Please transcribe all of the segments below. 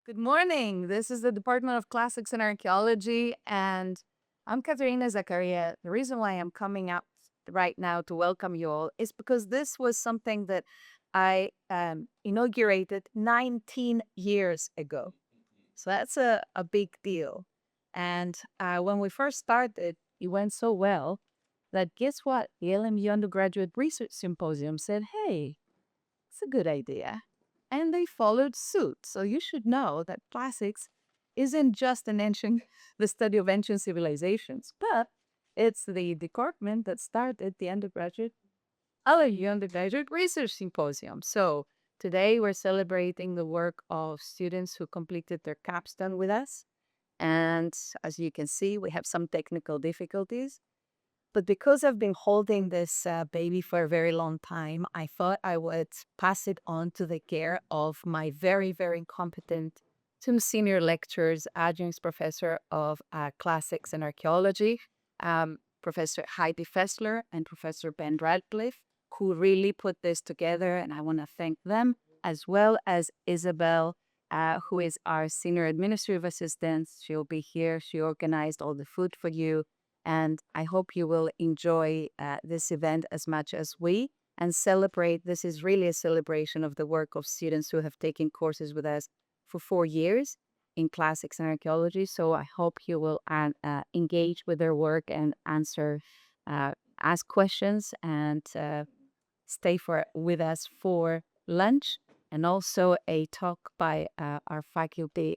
Good morning. This is the Department of Classics and Archaeology, and I'm Katerina Zakaria. The reason why I'm coming up right now to welcome you all is because this was something that I inaugurated 19 years ago. So that's a big deal. And when we first started, it went so well that guess what? The LMU Undergraduate Research Symposium said, hey, it's a good idea. And they followed suit. So you should know that classics isn't just the study of ancient civilizations, but it's the department that started the undergraduate research symposium. So today we're celebrating the work of students who completed their capstone with us. And as you can see, we have some technical difficulties. But because I've been holding this baby for a very long time, I thought I would pass it on to the care of my very, very competent two senior lecturers, adjunct professor of classics and archaeology, Professor Heidi Fessler and Professor Ben Radcliffe, who really put this together. And I want to thank them, as well as Isabel, who is our senior administrative assistant. She'll be here. She organized all the food for you, and I hope you will enjoy this event as much as we and celebrate. This is really a celebration of the work of students who have taken courses with us for 4 years in classics and archaeology. So I hope you will engage with their work and ask questions, and stay with us for lunch, and also a talk by our faculty,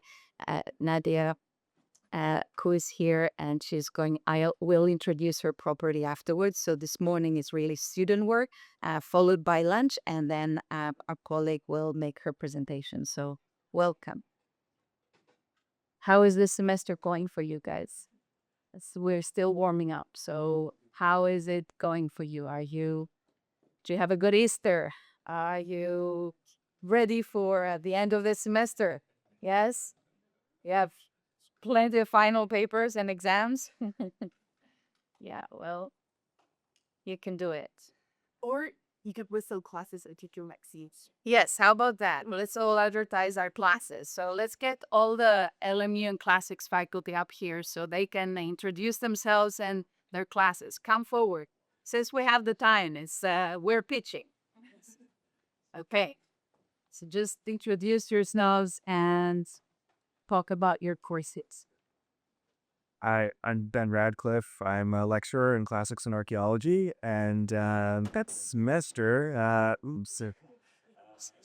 Nadia, who is here, and I will introduce her properly afterwards. So this morning is really student work, followed by lunch, and then our colleague will make her presentation. So welcome. How is this semester going for you guys? We're still warming up. So how is it going for you? Do you have a good Easter? Are you ready for the end of the semester? Yes? You have plenty of final papers and exams? Yeah, well, you can do it. Or you could whistle classes and teach your Maxis. Yes, how about that? Well, let's all advertise our classes. So let's get all the LMU and classics faculty up here so they can introduce themselves and their classes. Come forward. Since we have the time, we're pitching. Okay. So just introduce yourselves and talk about your courses. I'm Ben Radcliffe. I'm a lecturer in classics and archaeology, and that semester, it's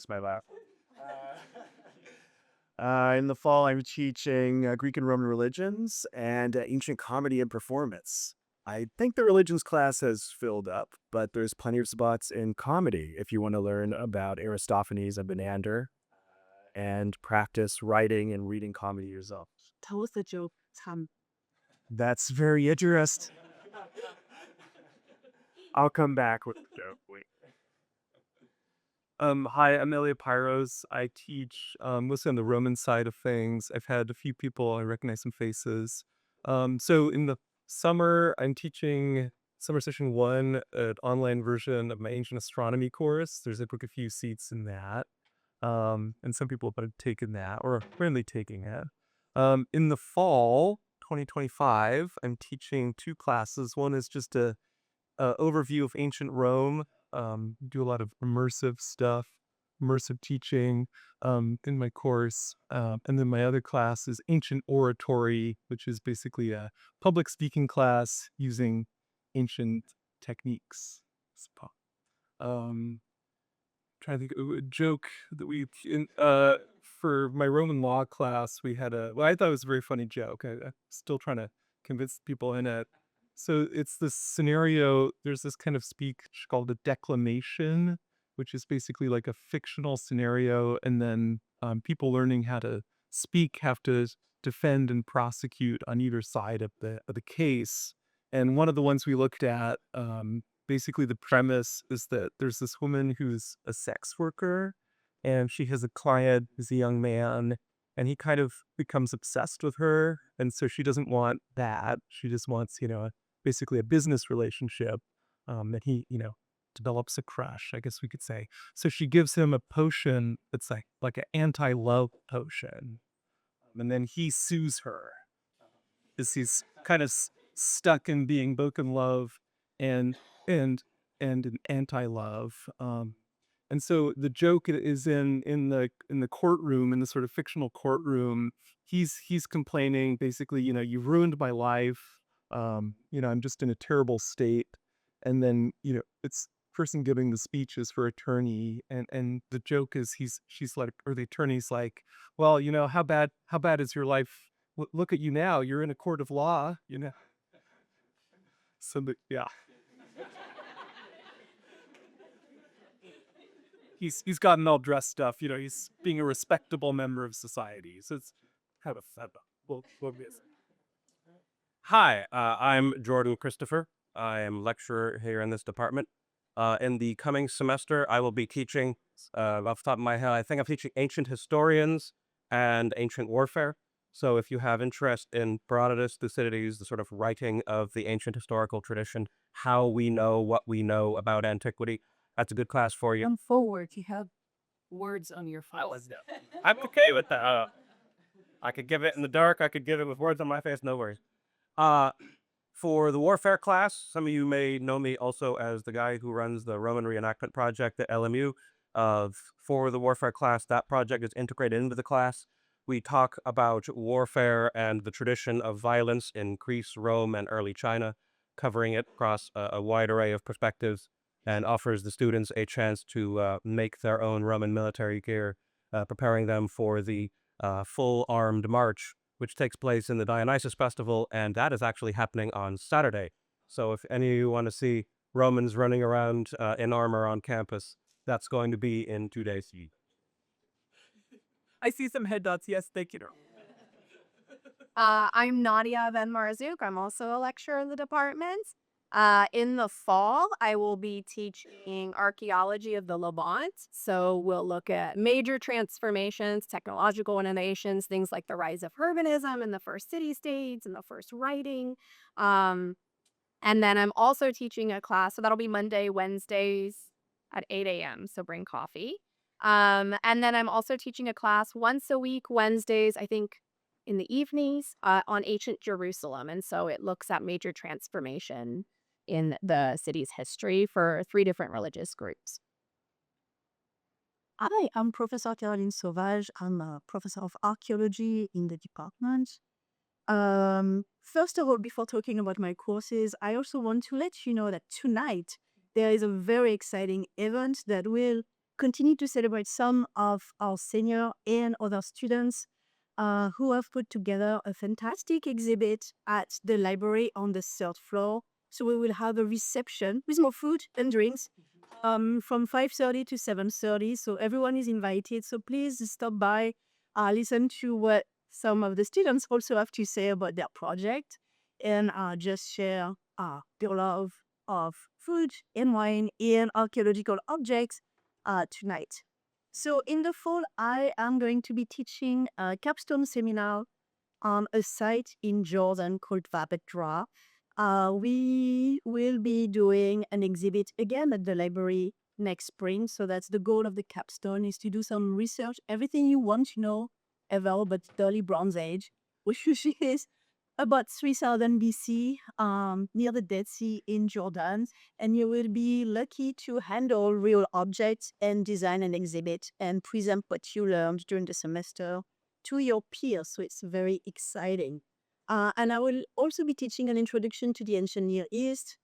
my laugh. In the fall, I'm teaching Greek and Roman religions and ancient comedy and performance. I think the religions class has filled up, but there's plenty of spots in comedy if you want to learn about Aristophanes and Menander and practice writing and reading comedy yourself. Tell us a joke, Tom. That's very interesting. I'll come back with a joke. Wait. Hi, I'm Elia Pyros. I teach mostly on the Roman side of things. I've had a few people, I recognize some faces. So in the summer, I'm teaching summer session 1, an online version of my ancient astronomy course. There's I book a few seats in that. And some people have taken that or are currently taking it. In the fall, 2025, I'm teaching 2 classes. One is just a overview of ancient Rome. Do a lot of immersive stuff, immersive teaching in my course. And then my other class is ancient oratory, which is basically a public speaking class using ancient techniques. Um, Trying to think of a joke that for my Roman law class, we had I thought it was a very funny joke. I'm still trying to convince people in it. So it's this scenario, there's this kind of speech called a declamation, which is basically like a fictional scenario. And then people learning how to speak have to defend and prosecute on either side of the case. And one of the ones we looked at, basically the premise is that there's this woman who's a sex worker, and she has a client who's a young man, and he kind of becomes obsessed with her. And so she doesn't want that. She just wants, basically a business relationship, that he, develops a crush, I guess we could say. So she gives him a potion that's like an anti-love potion. and then he sues her because he's kind of stuck in being both in love and and an anti-love. And so the joke is in the courtroom, in the sort of fictional courtroom. He's complaining basically, you've ruined my life. I'm just in a terrible state. And then it's person giving the speech is her attorney, and the joke is she's like, or the attorney's like, well, how bad is your life? Look at you now. You're in a court of law. So yeah, he's gotten all dressed up. He's being a respectable member of society. So it's kind of fun. We'll miss. Hi, I'm Jordan Christopher. I am lecturer here in this department. In the coming semester, I will be teaching, off the top of my head, I think I'm teaching ancient historians and ancient warfare. So if you have interest in Herodotus, Thucydides, the sort of writing of the ancient historical tradition, how we know what we know about antiquity, that's a good class for you. Come forward. You have words on your file. I'm okay with that. I could give it in the dark. I could give it with words on my face. No worries. Uh, for the warfare class, some of you may know me also as the guy who runs the Roman reenactment project at LMU. For the warfare class, that project is integrated into the class. We talk about warfare and the tradition of violence in Greece, Rome, and early China, covering it across a wide array of perspectives, and offers the students a chance to make their own Roman military gear, preparing them for the full armed march, which takes place in the Dionysus Festival, and that is actually happening on Saturday. So if any of you want to see Romans running around in armor on campus, that's going to be in 2 days. I see some head dots. Yes, thank you. I'm Nadia Van Marzouk. I'm also a lecturer in the department. In the fall, I will be teaching archaeology of the Levant. So we'll look at major transformations, technological innovations, things like the rise of urbanism in the first city-states and the first writing. And then I'm also teaching a class, so that'll be Monday, Wednesdays at 8 a.m. So bring coffee. And then I'm also teaching a class once a week, Wednesdays, I think in the evenings, on ancient Jerusalem. And so it looks at major transformation in the city's history for 3 different religious groups. Hi, I'm Professor Caroline Sauvage. I'm a professor of archaeology in the department. First of all, before talking about my courses, I also want to let you know that tonight there is a very exciting event that will continue to celebrate some of our senior and other students who have put together a fantastic exhibit at the library on the 3rd floor. So we will have a reception with more food and drinks from 5:30 to 7:30. So everyone is invited. So please stop by, listen to what some of the students also have to say about their project, and just share their love of food and wine and archaeological objects tonight. So in the fall, I am going to be teaching a capstone seminar on a site in Jordan called Vabedra. We will be doing an exhibit again at the library next spring. So that's the goal of the capstone, is to do some research, everything you want to know ever about the early Bronze Age, which is about 3000 BC, near the Dead Sea in Jordan. And you will be lucky to handle real objects and design an exhibit and present what you learned during the semester to your peers. So it's very exciting. And I will also be teaching an introduction to the ancient Near East.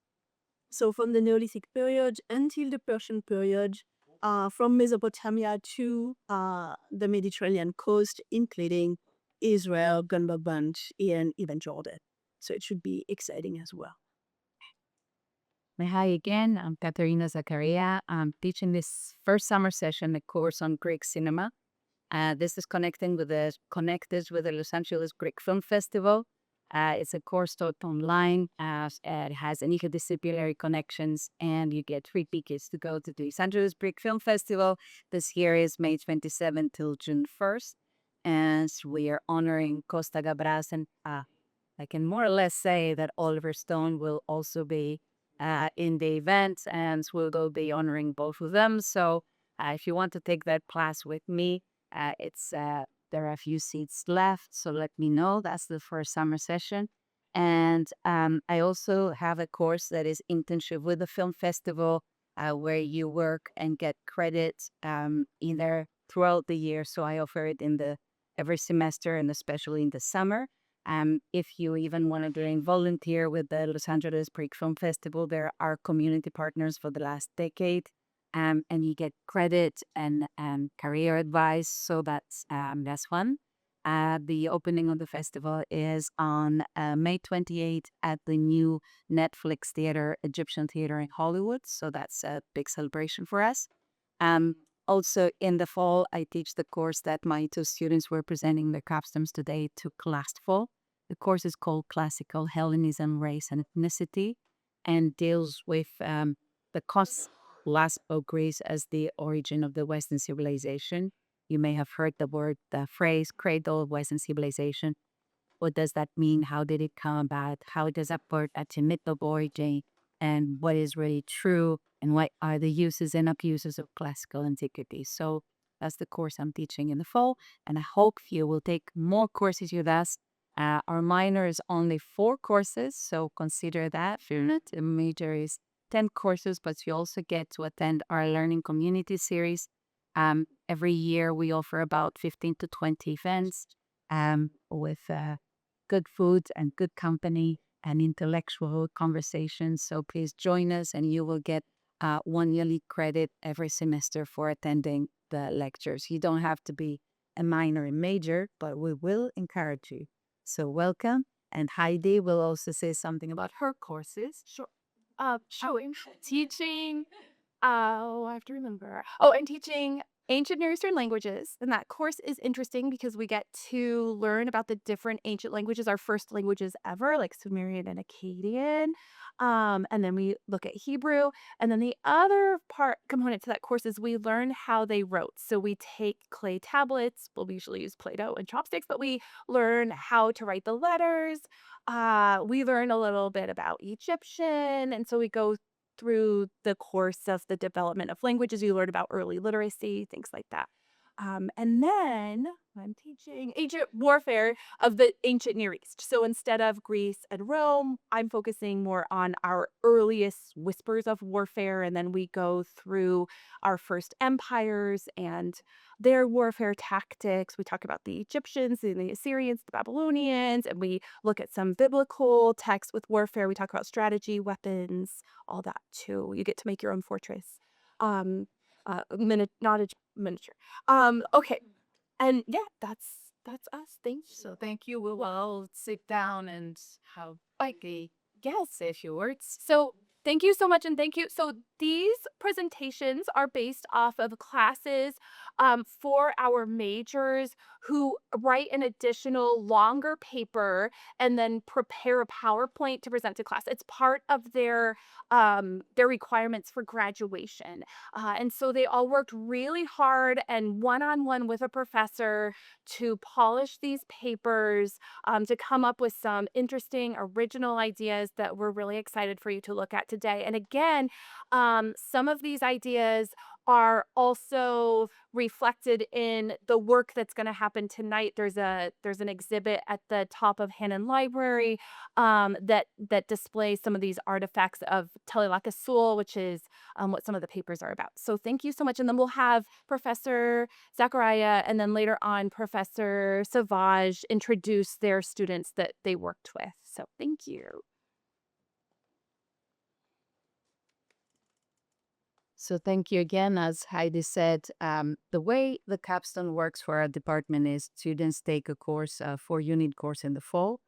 So from the Neolithic period until the Persian period, from Mesopotamia to the Mediterranean coast, including Israel, Gunbaband, and even Jordan. So it should be exciting as well. Hi again, I'm Katerina Zakaria. I'm teaching this first summer session a course on Greek cinema. This is connected with the Los Angeles Greek Film Festival. It's a course taught online. It has interdisciplinary connections, and you get free tickets to go to the Los Angeles Greek Film Festival. This year is May 27th till June 1st, and we are honoring Costa Gabras, and I can more or less say that Oliver Stone will also be in the event, and we'll be honoring both of them. So if you want to take that class with me, it's There are a few seats left, so let me know. That's the first summer session. And I also have a course that is internship with the film festival, where you work and get credit either throughout the year. So I offer it in the every semester and especially in the summer. If you even want to doing volunteer with the Los Angeles Pre Film Festival, there are community partners for the last decade, and you get credit and career advice. So that's fun. The opening of the festival is on May 28th at the new Netflix theater, Egyptian Theater in Hollywood. So that's a big celebration for us. Um, Also, in the fall, I teach the course that my two students were presenting their capstones today took last fall. The course is called Classical Hellenism, Race, and Ethnicity, and deals with the last of Greece as the origin of the Western civilization. You may have heard the phrase cradle of Western civilization. What does that mean? How did it come about? How does that put at a myth of origin? And what is really true? And what are the uses and abuses of classical antiquity? So that's the course I'm teaching in the fall. And I hope you will take more courses with us. Our minor is only 4 courses, so consider that. The major is 10 courses, but you also get to attend our learning community series. Every year we offer about 15 to 20 events with good food and good company and intellectual conversations. So please join us, and you will get 1 yearly credit every semester for attending the lectures. You don't have to be a minor and major, but we will encourage you. So welcome. And Heidi will also say something about her courses. Sure. Teaching. Oh, I have to remember. Oh, and teaching ancient Near Eastern languages. And that course is interesting because we get to learn about the different ancient languages, our first languages ever, like Sumerian and Akkadian. And then we look at Hebrew. And then the other component to that course is we learn how they wrote. So we take clay tablets. Well, we usually use Play-Doh and chopsticks, but we learn how to write the letters. We learn a little bit about Egyptian. And so we go through the course of the development of languages. You learn about early literacy, things like that. And then I'm teaching ancient warfare of the ancient Near East. So instead of Greece and Rome, I'm focusing more on our earliest whispers of warfare. And then we go through our first empires and their warfare tactics. We talk about the Egyptians and the Assyrians, the Babylonians, and we look at some biblical texts with warfare. We talk about strategy, weapons, all that too. You get to make your own fortress. Not a miniature. Okay. And yeah, that's us. Thank you. So thank you. We will all sit down and have a Yes. say a few words. So thank you so much, and thank you. So these presentations are based off of classes for our majors who write an additional longer paper and then prepare a PowerPoint to present to class. It's part of their requirements for graduation. And so they all worked really hard and one-on-one with a professor to polish these papers, to come up with some interesting original ideas that we're really excited for you to look at today. And again, some of these ideas are also reflected in the work that's going to happen tonight. There's an exhibit at the top of Hannon Library that displays some of these artifacts of Sul, which is what some of the papers are about. So thank you so much. And then we'll have Professor Zachariah and then later on Professor Savage introduce their students that they worked with. So thank you. So thank you again. As Heidi said, the way the capstone works for our department is students take a course, a 4-unit course in the fall,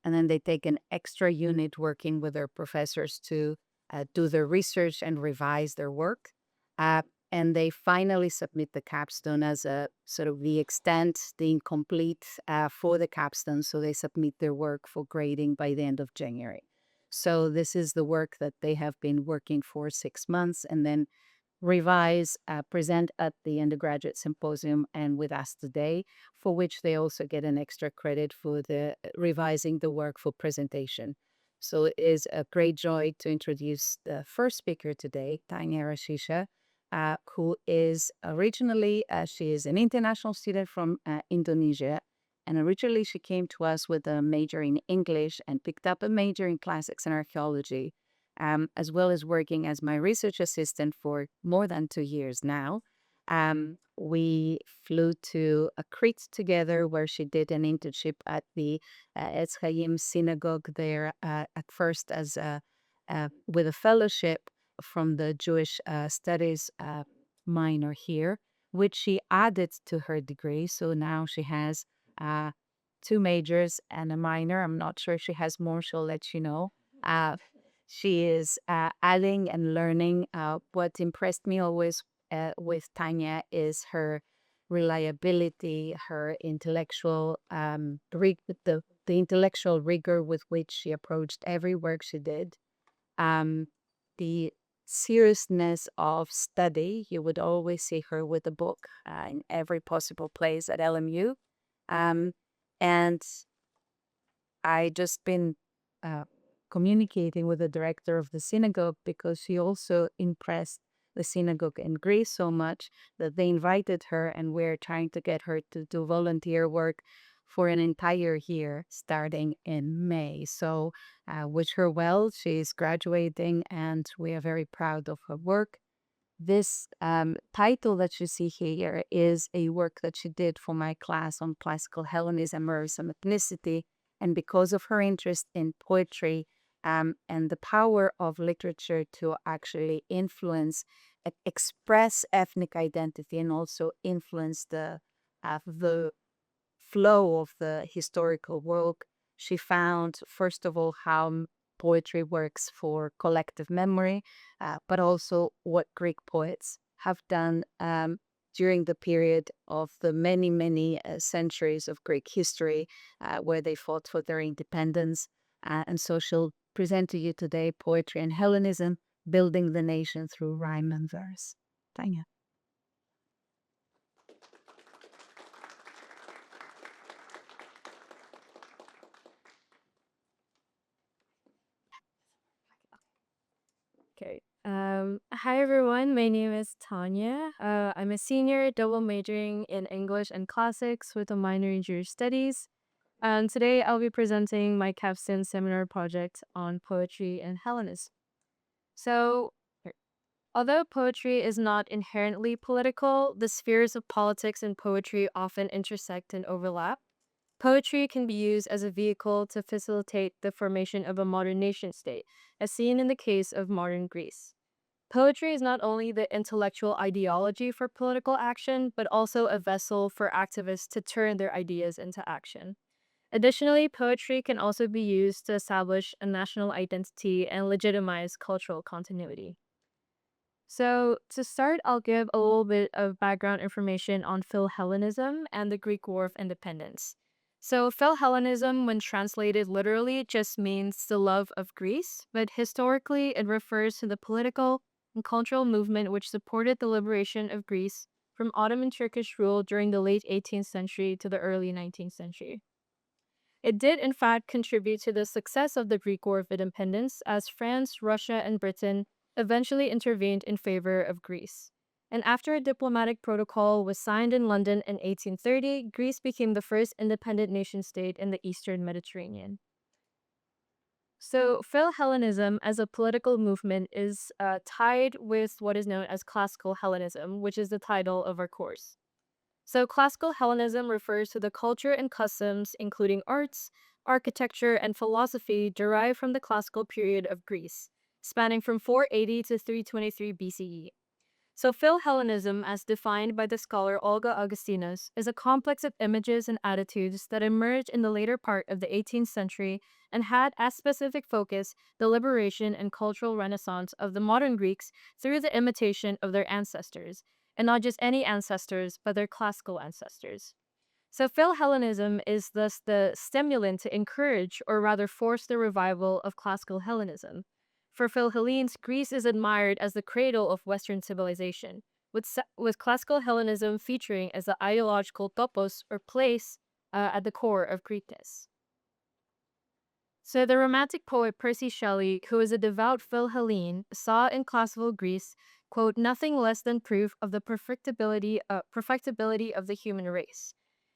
and then they take an extra unit working with their professors to do their research and revise their work. And they finally submit the capstone as a sort of the extent, the incomplete for the capstone. So they submit their work for grading by the end of January. So this is the work that they have been working for 6 months and then revise, present at the undergraduate symposium and with us today, for which they also get an extra credit for the revising the work for presentation. So it is a great joy to introduce the first speaker today, Tanya Rashisha. who is originally, she is an international student from Indonesia. And originally, she came to us with a major in English and picked up a major in classics and archaeology, as well as working as my research assistant for more than 2 years now. We flew to Crete together, where she did an internship at the Etz Chaim synagogue there, at first as with a fellowship from the Jewish studies minor here, which she added to her degree. So now she has uh, two majors and a minor. I'm not sure if she has more. She'll let you know. She is adding and learning. What impressed me always with Tanya is her reliability, her intellectual the intellectual rigor with which she approached every work she did, the seriousness of study. You would always see her with a book in every possible place at LMU. And I just been uh, communicating with the director of the synagogue because she also impressed the synagogue in Greece so much that they invited her, and we're trying to get her to do volunteer work for an entire year starting in May. So, wish her well. She's graduating, and we are very proud of her work. This title that you see here is a work that she did for my class on classical Hellenism or some ethnicity. And because of her interest in poetry and the power of literature to actually influence, express ethnic identity, and also influence the flow of the historical work, she found, first of all, how poetry works for collective memory, but also what Greek poets have done during the period of the many, many centuries of Greek history where they fought for their independence. And so she'll present to you today Poetry and Hellenism, Building the Nation Through Rhyme and Verse. Tanya. Okay. Hi everyone. My name is Tanya. I'm a senior double majoring in English and classics with a minor in Jewish studies. And today I'll be presenting my capstone seminar project on poetry and Hellenism. So, although poetry is not inherently political, the spheres of politics and poetry often intersect and overlap. Poetry can be used as a vehicle to facilitate the formation of a modern nation state, as seen in the case of modern Greece. Poetry is not only the intellectual ideology for political action, but also a vessel for activists to turn their ideas into action. Additionally, poetry can also be used to establish a national identity and legitimize cultural continuity. So, to start, I'll give a little bit of background information on Philhellenism and the Greek War of Independence. So, Philhellenism, when translated literally, just means the love of Greece, but historically, it refers to the political and cultural movement which supported the liberation of Greece from Ottoman Turkish rule during the late 18th century to the early 19th century. It did, in fact, contribute to the success of the Greek War of Independence, as France, Russia, and Britain eventually intervened in favor of Greece. And after a diplomatic protocol was signed in London in 1830, Greece became the first independent nation state in the Eastern Mediterranean. So, Philhellenism as a political movement is tied with what is known as classical Hellenism, which is the title of our course. So, classical Hellenism refers to the culture and customs, including arts, architecture, and philosophy, derived from the classical period of Greece, spanning from 480 to 323 BCE. So, Philhellenism, as defined by the scholar Olga Augustinus, is a complex of images and attitudes that emerged in the later part of the 18th century and had as specific focus the liberation and cultural renaissance of the modern Greeks through the imitation of their ancestors, and not just any ancestors, but their classical ancestors. So, Philhellenism is thus the stimulant to encourage, or rather force, the revival of classical Hellenism. For Philhellenes, Greece is admired as the cradle of Western civilization, with classical Hellenism featuring as the ideological topos, or place, at the core of Greekness. So the Romantic poet Percy Shelley, who was a devout Philhellene, saw in classical Greece quote, nothing less than proof of the perfectibility of the human race.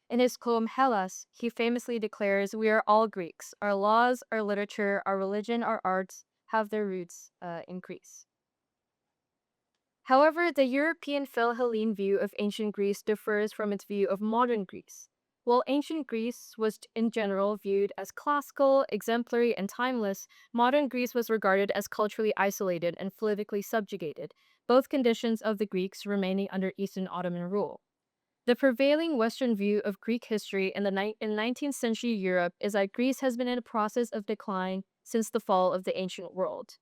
In his poem Hellas, he famously declares, "We are all Greeks. Our laws, our literature, our religion, our arts have their roots in Greece." However, the European Phil-Hellene view of ancient Greece differs from its view of modern Greece. While ancient Greece was in general viewed as classical, exemplary, and timeless, modern Greece was regarded as culturally isolated and politically subjugated, both conditions of the Greeks remaining under Eastern Ottoman rule. The prevailing Western view of Greek history in 19th century Europe is that Greece has been in a process of decline since the fall of the ancient world.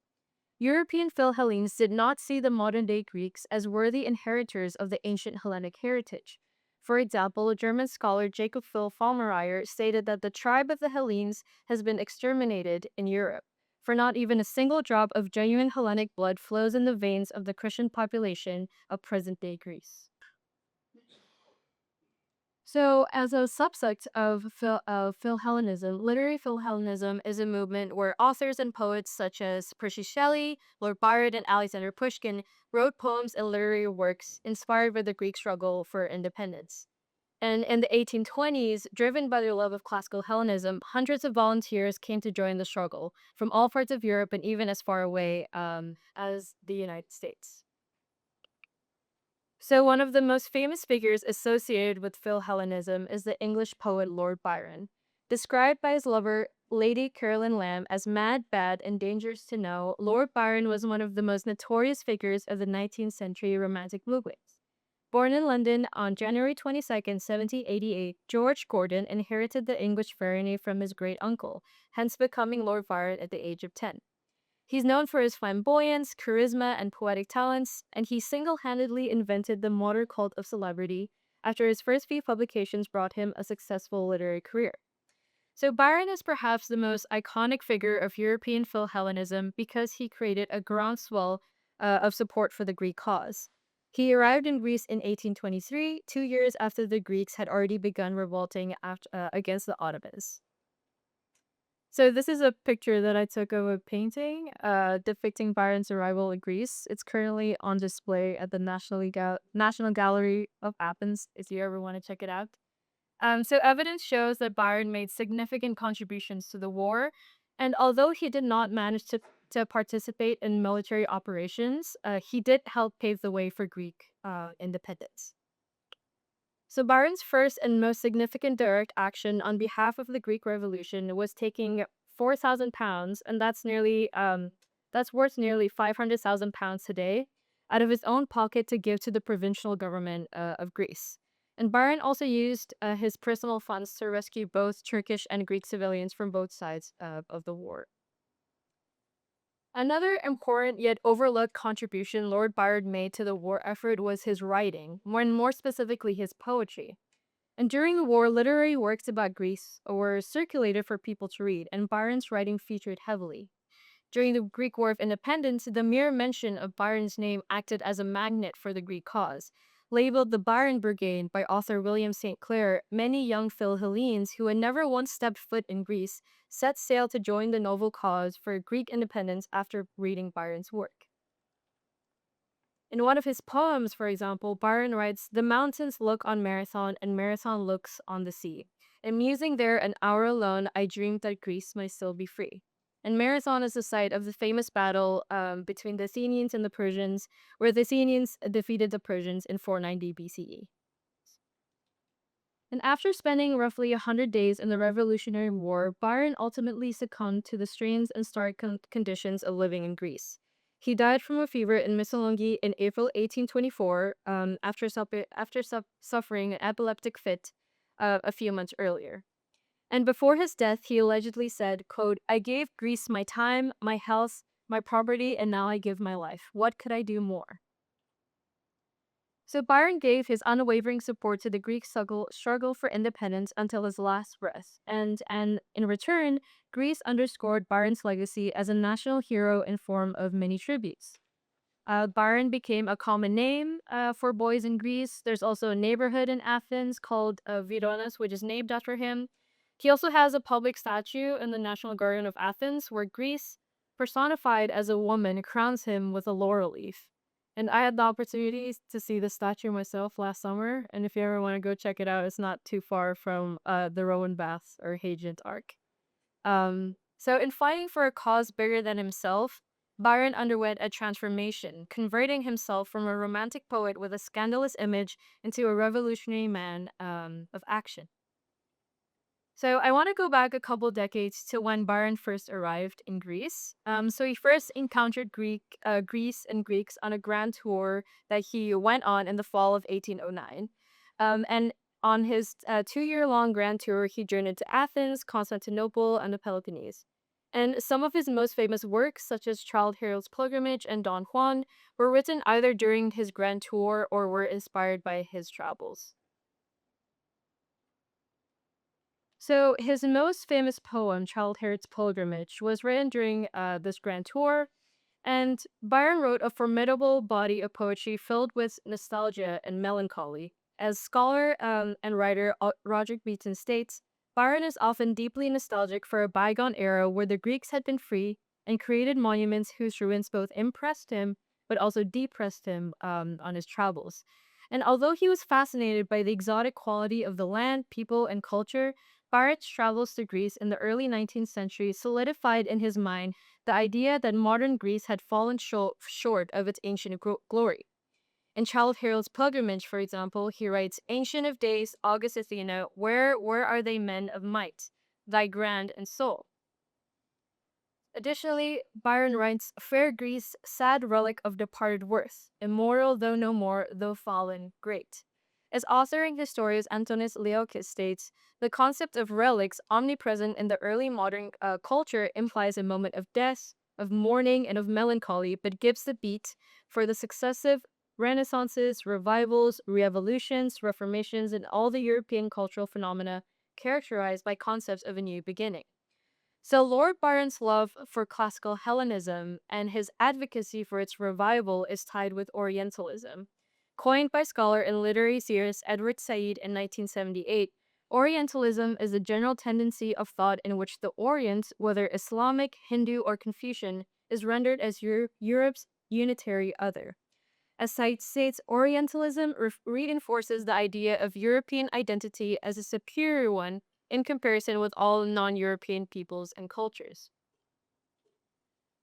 European Phil-Hellenes did not see the modern-day Greeks as worthy inheritors of the ancient Hellenic heritage. For example, German scholar Jacob Phil Vollmeier stated that the tribe of the Hellenes has been exterminated in Europe, for not even a single drop of genuine Hellenic blood flows in the veins of the Christian population of present-day Greece. So, as a subsect of Philhellenism, literary Philhellenism is a movement where authors and poets such as Percy Shelley, Lord Byron, and Alexander Pushkin wrote poems and literary works inspired by the Greek struggle for independence. And in the 1820s, driven by their love of classical Hellenism, hundreds of volunteers came to join the struggle from all parts of Europe and even as far away as the United States. So, one of the most famous figures associated with Philhellenism is the English poet Lord Byron. Described by his lover, Lady Caroline Lamb, as mad, bad, and dangerous to know, Lord Byron was one of the most notorious figures of the 19th century Romantic movement. Born in London on January 22nd, 1788, George Gordon inherited the English barony from his great uncle, hence becoming Lord Byron at the age of 10. He's known for his flamboyance, charisma, and poetic talents, and he single-handedly invented the modern cult of celebrity after his first few publications brought him a successful literary career. So Byron is perhaps the most iconic figure of European Philhellenism because he created a groundswell of support for the Greek cause. He arrived in Greece in 1823, 2 years after the Greeks had already begun revolting against the Ottomans. So this is a picture that I took of a painting depicting Byron's arrival in Greece. It's currently on display at the National Gallery of Athens, if you ever want to check it out. So evidence shows that Byron made significant contributions to the war, and although he did not manage to participate in military operations, he did help pave the way for Greek independence. So Byron's first and most significant direct action on behalf of the Greek Revolution was taking £4,000, and that's worth nearly £500,000 today, out of his own pocket to give to the provincial government of Greece. And Byron also used his personal funds to rescue both Turkish and Greek civilians from both sides of the war. Another important yet overlooked contribution Lord Byron made to the war effort was his writing, more specifically his poetry. And during the war, literary works about Greece were circulated for people to read, and Byron's writing featured heavily. During the Greek War of Independence, the mere mention of Byron's name acted as a magnet for the Greek cause. Labeled the Byron Brigade by author William St. Clair, many young Philhellenes who had never once stepped foot in Greece set sail to join the noble cause for Greek independence after reading Byron's work. In one of his poems, for example, Byron writes, "The mountains look on Marathon, and Marathon looks on the sea. And musing there an hour alone, I dreamed that Greece might still be free." And Marathon is the site of the famous battle between the Athenians and the Persians, where the Athenians defeated the Persians in 490 BCE. And after spending roughly 100 days in the Revolutionary War, Byron ultimately succumbed to the strains and stark conditions of living in Greece. He died from a fever in Missolonghi in April 1824 after suffering an epileptic fit a few months earlier. And before his death, he allegedly said, quote, "I gave Greece my time, my health, my property, and now I give my life. What could I do more?" So Byron gave his unwavering support to the Greek struggle for independence until his last breath, and in return, Greece underscored Byron's legacy as a national hero in form of many tributes. Byron became a common name for boys in Greece. There's also a neighborhood in Athens called Vironas, which is named after him. He also has a public statue in the National Garden of Athens, where Greece, personified as a woman, crowns him with a laurel leaf. And I had the opportunity to see the statue myself last summer. And if you ever want to go check it out, it's not too far from the Rowan Baths or Hadrian's Ark. So, in fighting for a cause bigger than himself, Byron underwent a transformation, converting himself from a romantic poet with a scandalous image into a revolutionary man of action. So I want to go back a couple decades to when Byron first arrived in Greece. So he first encountered Greece and Greeks on a grand tour that he went on in the fall of 1809. And on his 2-year-long grand tour, he journeyed to Athens, Constantinople, and the Peloponnese. And some of his most famous works, such as Childe Harold's Pilgrimage and Don Juan, were written either during his grand tour or were inspired by his travels. So his most famous poem, Childe Harold's Pilgrimage, was written during this grand tour, and Byron wrote a formidable body of poetry filled with nostalgia and melancholy. As scholar and writer Roger Beaton states, Byron is often deeply nostalgic for a bygone era where the Greeks had been free and created monuments whose ruins both impressed him but also depressed him on his travels. And although he was fascinated by the exotic quality of the land, people, and culture, Byron's travels to Greece in the early 19th century solidified in his mind the idea that modern Greece had fallen short of its ancient glory. In Childe Harold's Pilgrimage, for example, he writes, "Ancient of days, August Athena, where are they men of might, thy grand and sole?" Additionally, Byron writes, "Fair Greece, sad relic of departed worth, immortal though no more, though fallen, great." As author and historian Antonis Leokis states, the concept of relics, omnipresent in the early modern culture, implies a moment of death, of mourning, and of melancholy, but gives the beat for the successive renaissances, revivals, revolutions, reformations, and all the European cultural phenomena characterized by concepts of a new beginning. So, Lord Byron's love for classical Hellenism and his advocacy for its revival is tied with Orientalism. Coined by scholar and literary theorist Edward Said in 1978, Orientalism is a general tendency of thought in which the Orient, whether Islamic, Hindu, or Confucian, is rendered as Europe's unitary other. As Said states, Orientalism reinforces the idea of European identity as a superior one in comparison with all non-European peoples and cultures.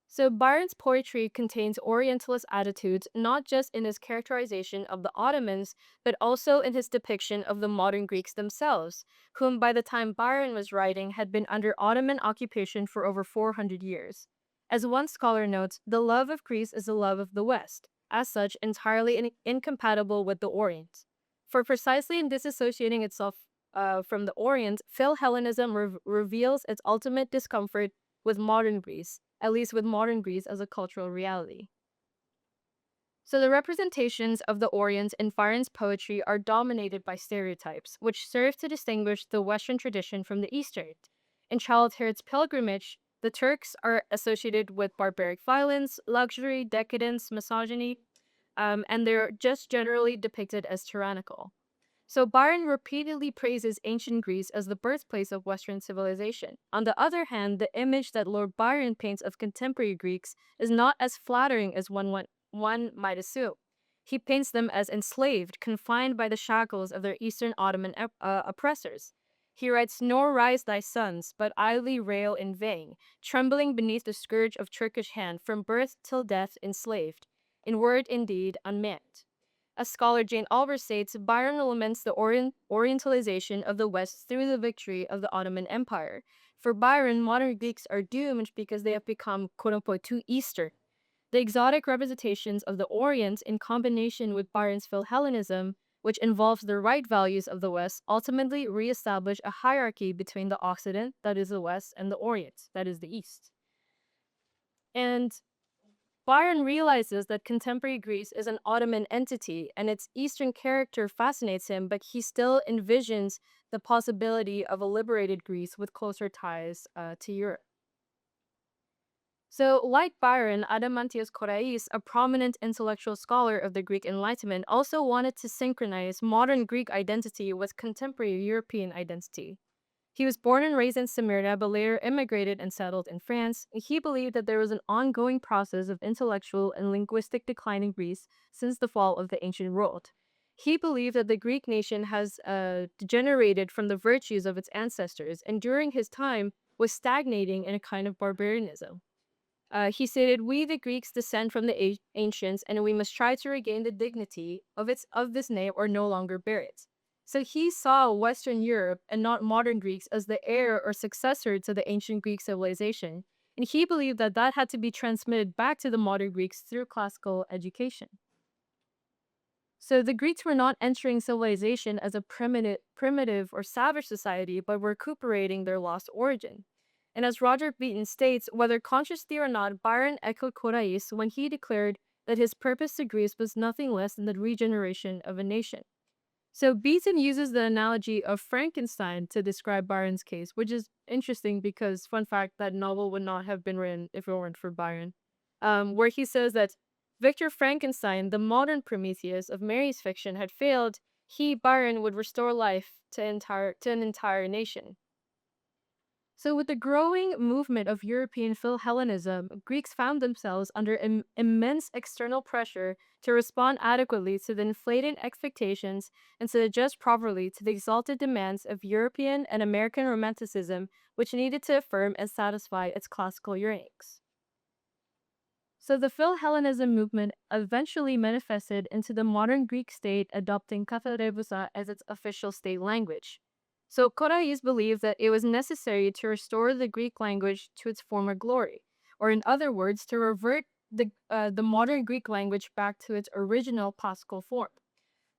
So Byron's poetry contains Orientalist attitudes not just in his characterization of the Ottomans, but also in his depiction of the modern Greeks themselves, whom by the time Byron was writing had been under Ottoman occupation for over 400 years. As one scholar notes, the love of Greece is the love of the West, as such entirely incompatible with the Orient. For precisely in disassociating itself from the Orient, Philhellenism reveals its ultimate discomfort with modern Greece, at least with modern Greece as a cultural reality. So the representations of the Orient in Byron's poetry are dominated by stereotypes, which serve to distinguish the Western tradition from the Eastern. In Childe Harold's Pilgrimage, the Turks are associated with barbaric violence, luxury, decadence, misogyny, and they're just generally depicted as tyrannical. So Byron repeatedly praises ancient Greece as the birthplace of Western civilization. On the other hand, the image that Lord Byron paints of contemporary Greeks is not as flattering as one might assume. He paints them as enslaved, confined by the shackles of their Eastern Ottoman oppressors. He writes, "Nor rise thy sons, but idly rail in vain, trembling beneath the scourge of Turkish hand, from birth till death enslaved, in word indeed unmanned." As scholar Jane Albers states, Byron laments the Orientalization of the West through the victory of the Ottoman Empire. For Byron, modern Greeks are doomed because they have become, quote unquote, too Eastern. The exotic representations of the Orient, in combination with Byron's Philhellenism, which involves the right values of the West, ultimately reestablish a hierarchy between the Occident, that is the West, and the Orient, that is the East. And Byron realizes that contemporary Greece is an Ottoman entity and its Eastern character fascinates him, but he still envisions the possibility of a liberated Greece with closer ties to Europe. So, like Byron, Adamantios Korais, a prominent intellectual scholar of the Greek Enlightenment, also wanted to synchronize modern Greek identity with contemporary European identity. He was born and raised in Smyrna, but later immigrated and settled in France. He believed that there was an ongoing process of intellectual and linguistic decline in Greece since the fall of the ancient world. He believed that the Greek nation has degenerated from the virtues of its ancestors, and during his time was stagnating in a kind of barbarianism. He stated, "We, the Greeks, descend from the ancients, and we must try to regain the dignity of this name or no longer bear it." So he saw Western Europe and not modern Greeks as the heir or successor to the ancient Greek civilization, and he believed that that had to be transmitted back to the modern Greeks through classical education. So the Greeks were not entering civilization as a primitive or savage society, but were recuperating their lost origin. And as Roger Beaton states, whether consciously or not, Byron echoed Korais when he declared that his purpose to Greece was nothing less than the regeneration of a nation. So Beaton uses the analogy of Frankenstein to describe Byron's case, which is interesting because, fun fact, that novel would not have been written if it weren't for Byron. Where he says that Victor Frankenstein, the modern Prometheus of Mary's fiction, had failed, he, Byron, would restore life to an entire nation. So, with the growing movement of European Philhellenism, Greeks found themselves under immense external pressure to respond adequately to the inflated expectations and to adjust properly to the exalted demands of European and American Romanticism, which needed to affirm and satisfy its classical yearnings. So, the Philhellenism movement eventually manifested into the modern Greek state adopting Katharevousa as its official state language. So Korais believed that it was necessary to restore the Greek language to its former glory, or in other words, to revert the modern Greek language back to its original Pascal form.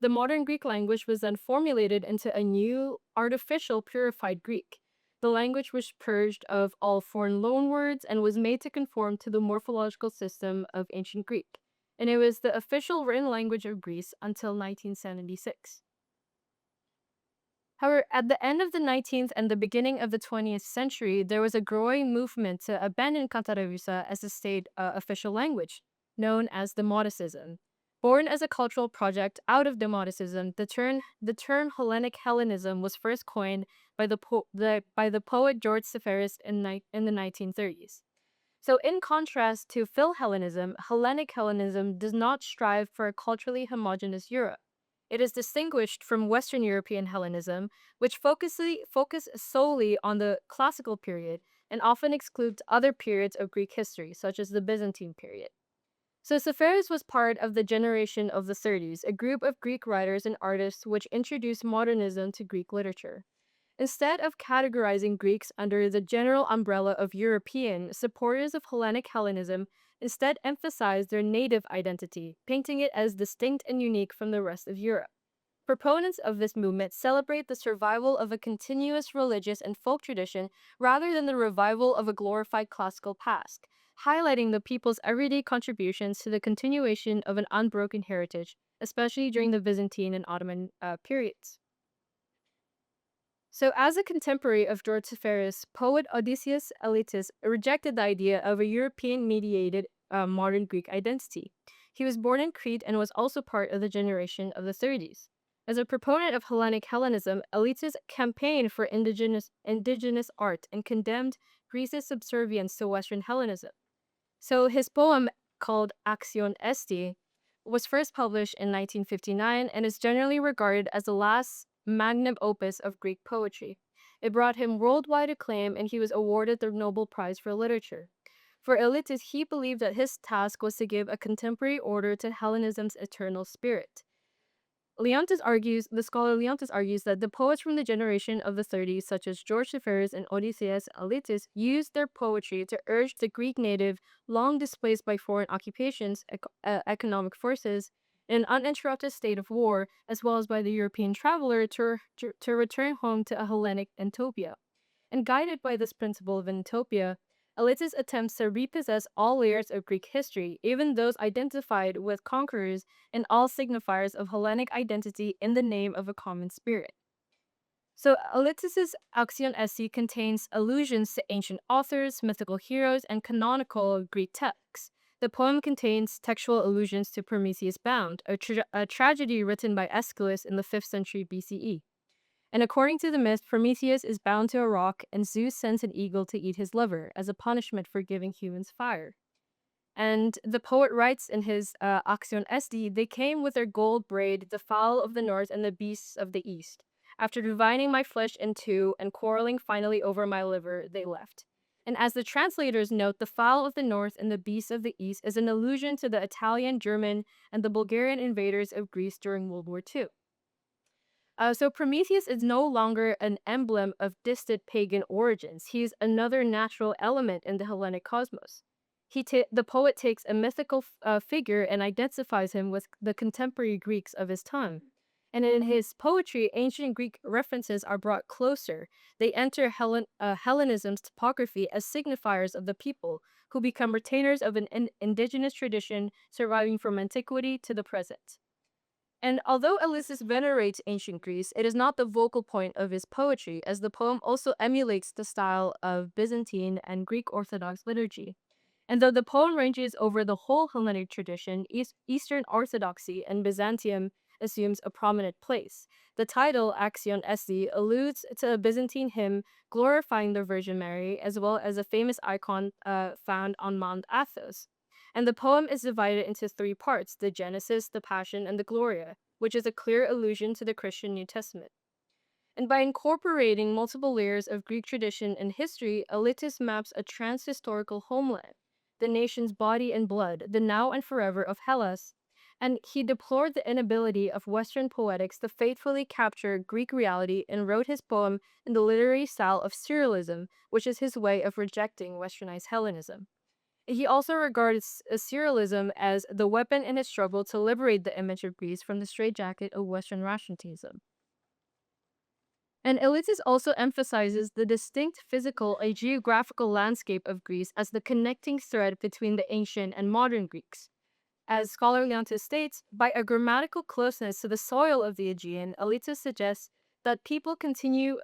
The modern Greek language was then formulated into a new, artificial, purified Greek. The language was purged of all foreign loanwords and was made to conform to the morphological system of ancient Greek, and it was the official written language of Greece until 1976. However, at the end of the 19th and the beginning of the 20th century, there was a growing movement to abandon Kantarevusa as the state official language, known as Demoticism. Born as a cultural project out of Demoticism, the term Hellenic Hellenism was first coined by the poet George Seferis in the 1930s. So, in contrast to Philhellenism, Hellenic Hellenism does not strive for a culturally homogeneous Europe. It is distinguished from Western European Hellenism, which focus solely on the classical period and often excludes other periods of Greek history, such as the Byzantine period. So Seferis was part of the generation of the 30s, a group of Greek writers and artists which introduced modernism to Greek literature. Instead of categorizing Greeks under the general umbrella of European, supporters of Hellenic Hellenism instead emphasized their native identity, painting it as distinct and unique from the rest of Europe. Proponents of this movement celebrate the survival of a continuous religious and folk tradition rather than the revival of a glorified classical past, highlighting the people's everyday contributions to the continuation of an unbroken heritage, especially during the Byzantine and Ottoman periods. So, as a contemporary of George Seferis, poet Odysseus Elitis rejected the idea of a European-mediated modern Greek identity. He was born in Crete and was also part of the generation of the 30s. As a proponent of Hellenic Hellenism, Elitis campaigned for indigenous art and condemned Greece's subservience to Western Hellenism. So his poem, called Axion Esti, was first published in 1959 and is generally regarded as the last magnum opus of Greek poetry. It brought him worldwide acclaim and he was awarded the Nobel Prize for Literature. For Elitis, he believed that his task was to give a contemporary order to Hellenism's eternal spirit. The scholar Leontis argues that the poets from the generation of the 30s, such as George Seferis and Odysseus Elitis, used their poetry to urge the Greek native, long displaced by foreign occupations, economic forces, in an uninterrupted state of war, as well as by the European traveler, to return home to a Hellenic utopia. And guided by this principle of utopia, Elitis attempts to repossess all layers of Greek history, even those identified with conquerors, and all signifiers of Hellenic identity in the name of a common spirit. So Elitis's Axion Esti contains allusions to ancient authors, mythical heroes, and canonical Greek texts. The poem contains textual allusions to Prometheus Bound, a tragedy written by Aeschylus in the 5th century BCE. And according to the myth, Prometheus is bound to a rock, and Zeus sends an eagle to eat his liver as a punishment for giving humans fire. And the poet writes in his Action Esti, they came with their gold braid, the fowl of the north and the beasts of the east. After dividing my flesh in two and quarreling finally over my liver, they left. And as the translators note, the fowl of the north and the beasts of the east is an allusion to the Italian, German, and the Bulgarian invaders of Greece during World War II. So Prometheus is no longer an emblem of distant pagan origins. He's another natural element in the Hellenic cosmos. The poet takes a mythical figure and identifies him with the contemporary Greeks of his time. And in his poetry, ancient Greek references are brought closer. They enter Hellenism's topography as signifiers of the people, who become retainers of an indigenous tradition surviving from antiquity to the present. And although Ulysses venerates ancient Greece, it is not the vocal point of his poetry, as the poem also emulates the style of Byzantine and Greek Orthodox liturgy. And though the poem ranges over the whole Hellenic tradition, Eastern Orthodoxy and Byzantium assumes a prominent place. The title, Axion Esti, alludes to a Byzantine hymn glorifying the Virgin Mary, as well as a famous icon found on Mount Athos. And the poem is divided into three parts: the Genesis, the Passion, and the Gloria, which is a clear allusion to the Christian New Testament. And by incorporating multiple layers of Greek tradition and history, Alytus maps a trans-historical homeland, the nation's body and blood, the now and forever of Hellas. And he deplored the inability of Western poetics to faithfully capture Greek reality and wrote his poem in the literary style of Surrealism, which is his way of rejecting Westernized Hellenism. He also regards Surrealism as the weapon in his struggle to liberate the image of Greece from the straitjacket of Western rationalism. And Elitis also emphasizes the distinct physical and geographical landscape of Greece as the connecting thread between the ancient and modern Greeks. As scholar Leontis states, by a grammatical closeness to the soil of the Aegean, Elitis suggests that people continue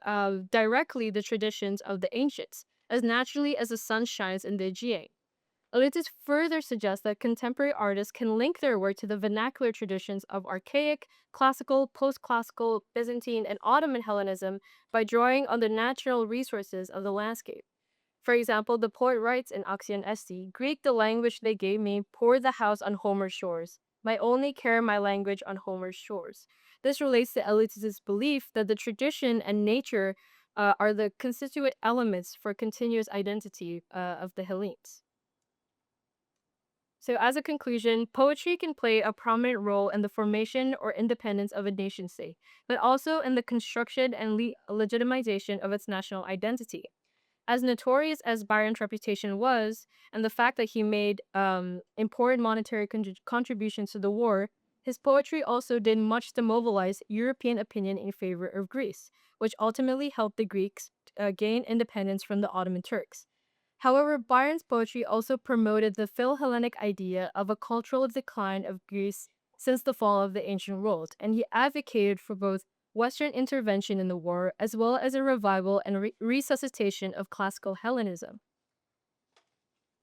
directly the traditions of the ancients, as naturally as the sun shines in the Aegean. Elitis further suggests that contemporary artists can link their work to the vernacular traditions of archaic, classical, post-classical, Byzantine, and Ottoman Hellenism by drawing on the natural resources of the landscape. For example, the poet writes in Axion Esti, Greek the language they gave me, poured the house on Homer's shores. My only care my language on Homer's shores. This relates to Elitis's belief that the tradition and nature are the constituent elements for continuous identity of the Hellenes. So, as a conclusion, poetry can play a prominent role in the formation or independence of a nation state, but also in the construction and legitimization of its national identity. As notorious as Byron's reputation was, and the fact that he made important monetary contributions to the war, his poetry also did much to mobilize European opinion in favor of Greece, which ultimately helped the Greeks gain independence from the Ottoman Turks. However, Byron's poetry also promoted the Philhellenic idea of a cultural decline of Greece since the fall of the ancient world, and he advocated for both Western intervention in the war as well as a revival and resuscitation of classical Hellenism.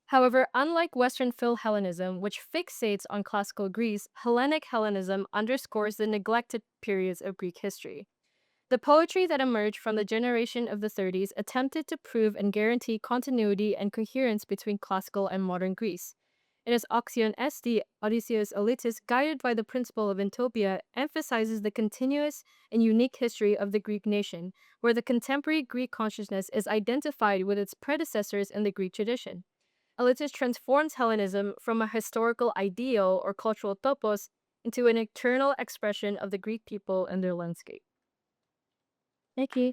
However, unlike Western Philhellenism, which fixates on classical Greece, Hellenic Hellenism underscores the neglected periods of Greek history. The poetry that emerged from the generation of the 30s attempted to prove and guarantee continuity and coherence between classical and modern Greece. In its Oxion Esti, Odysseus Elitis, guided by the principle of Entopia, emphasizes the continuous and unique history of the Greek nation, where the contemporary Greek consciousness is identified with its predecessors in the Greek tradition. Elitis transforms Hellenism from a historical ideal or cultural topos into an eternal expression of the Greek people and their landscape. Thank you.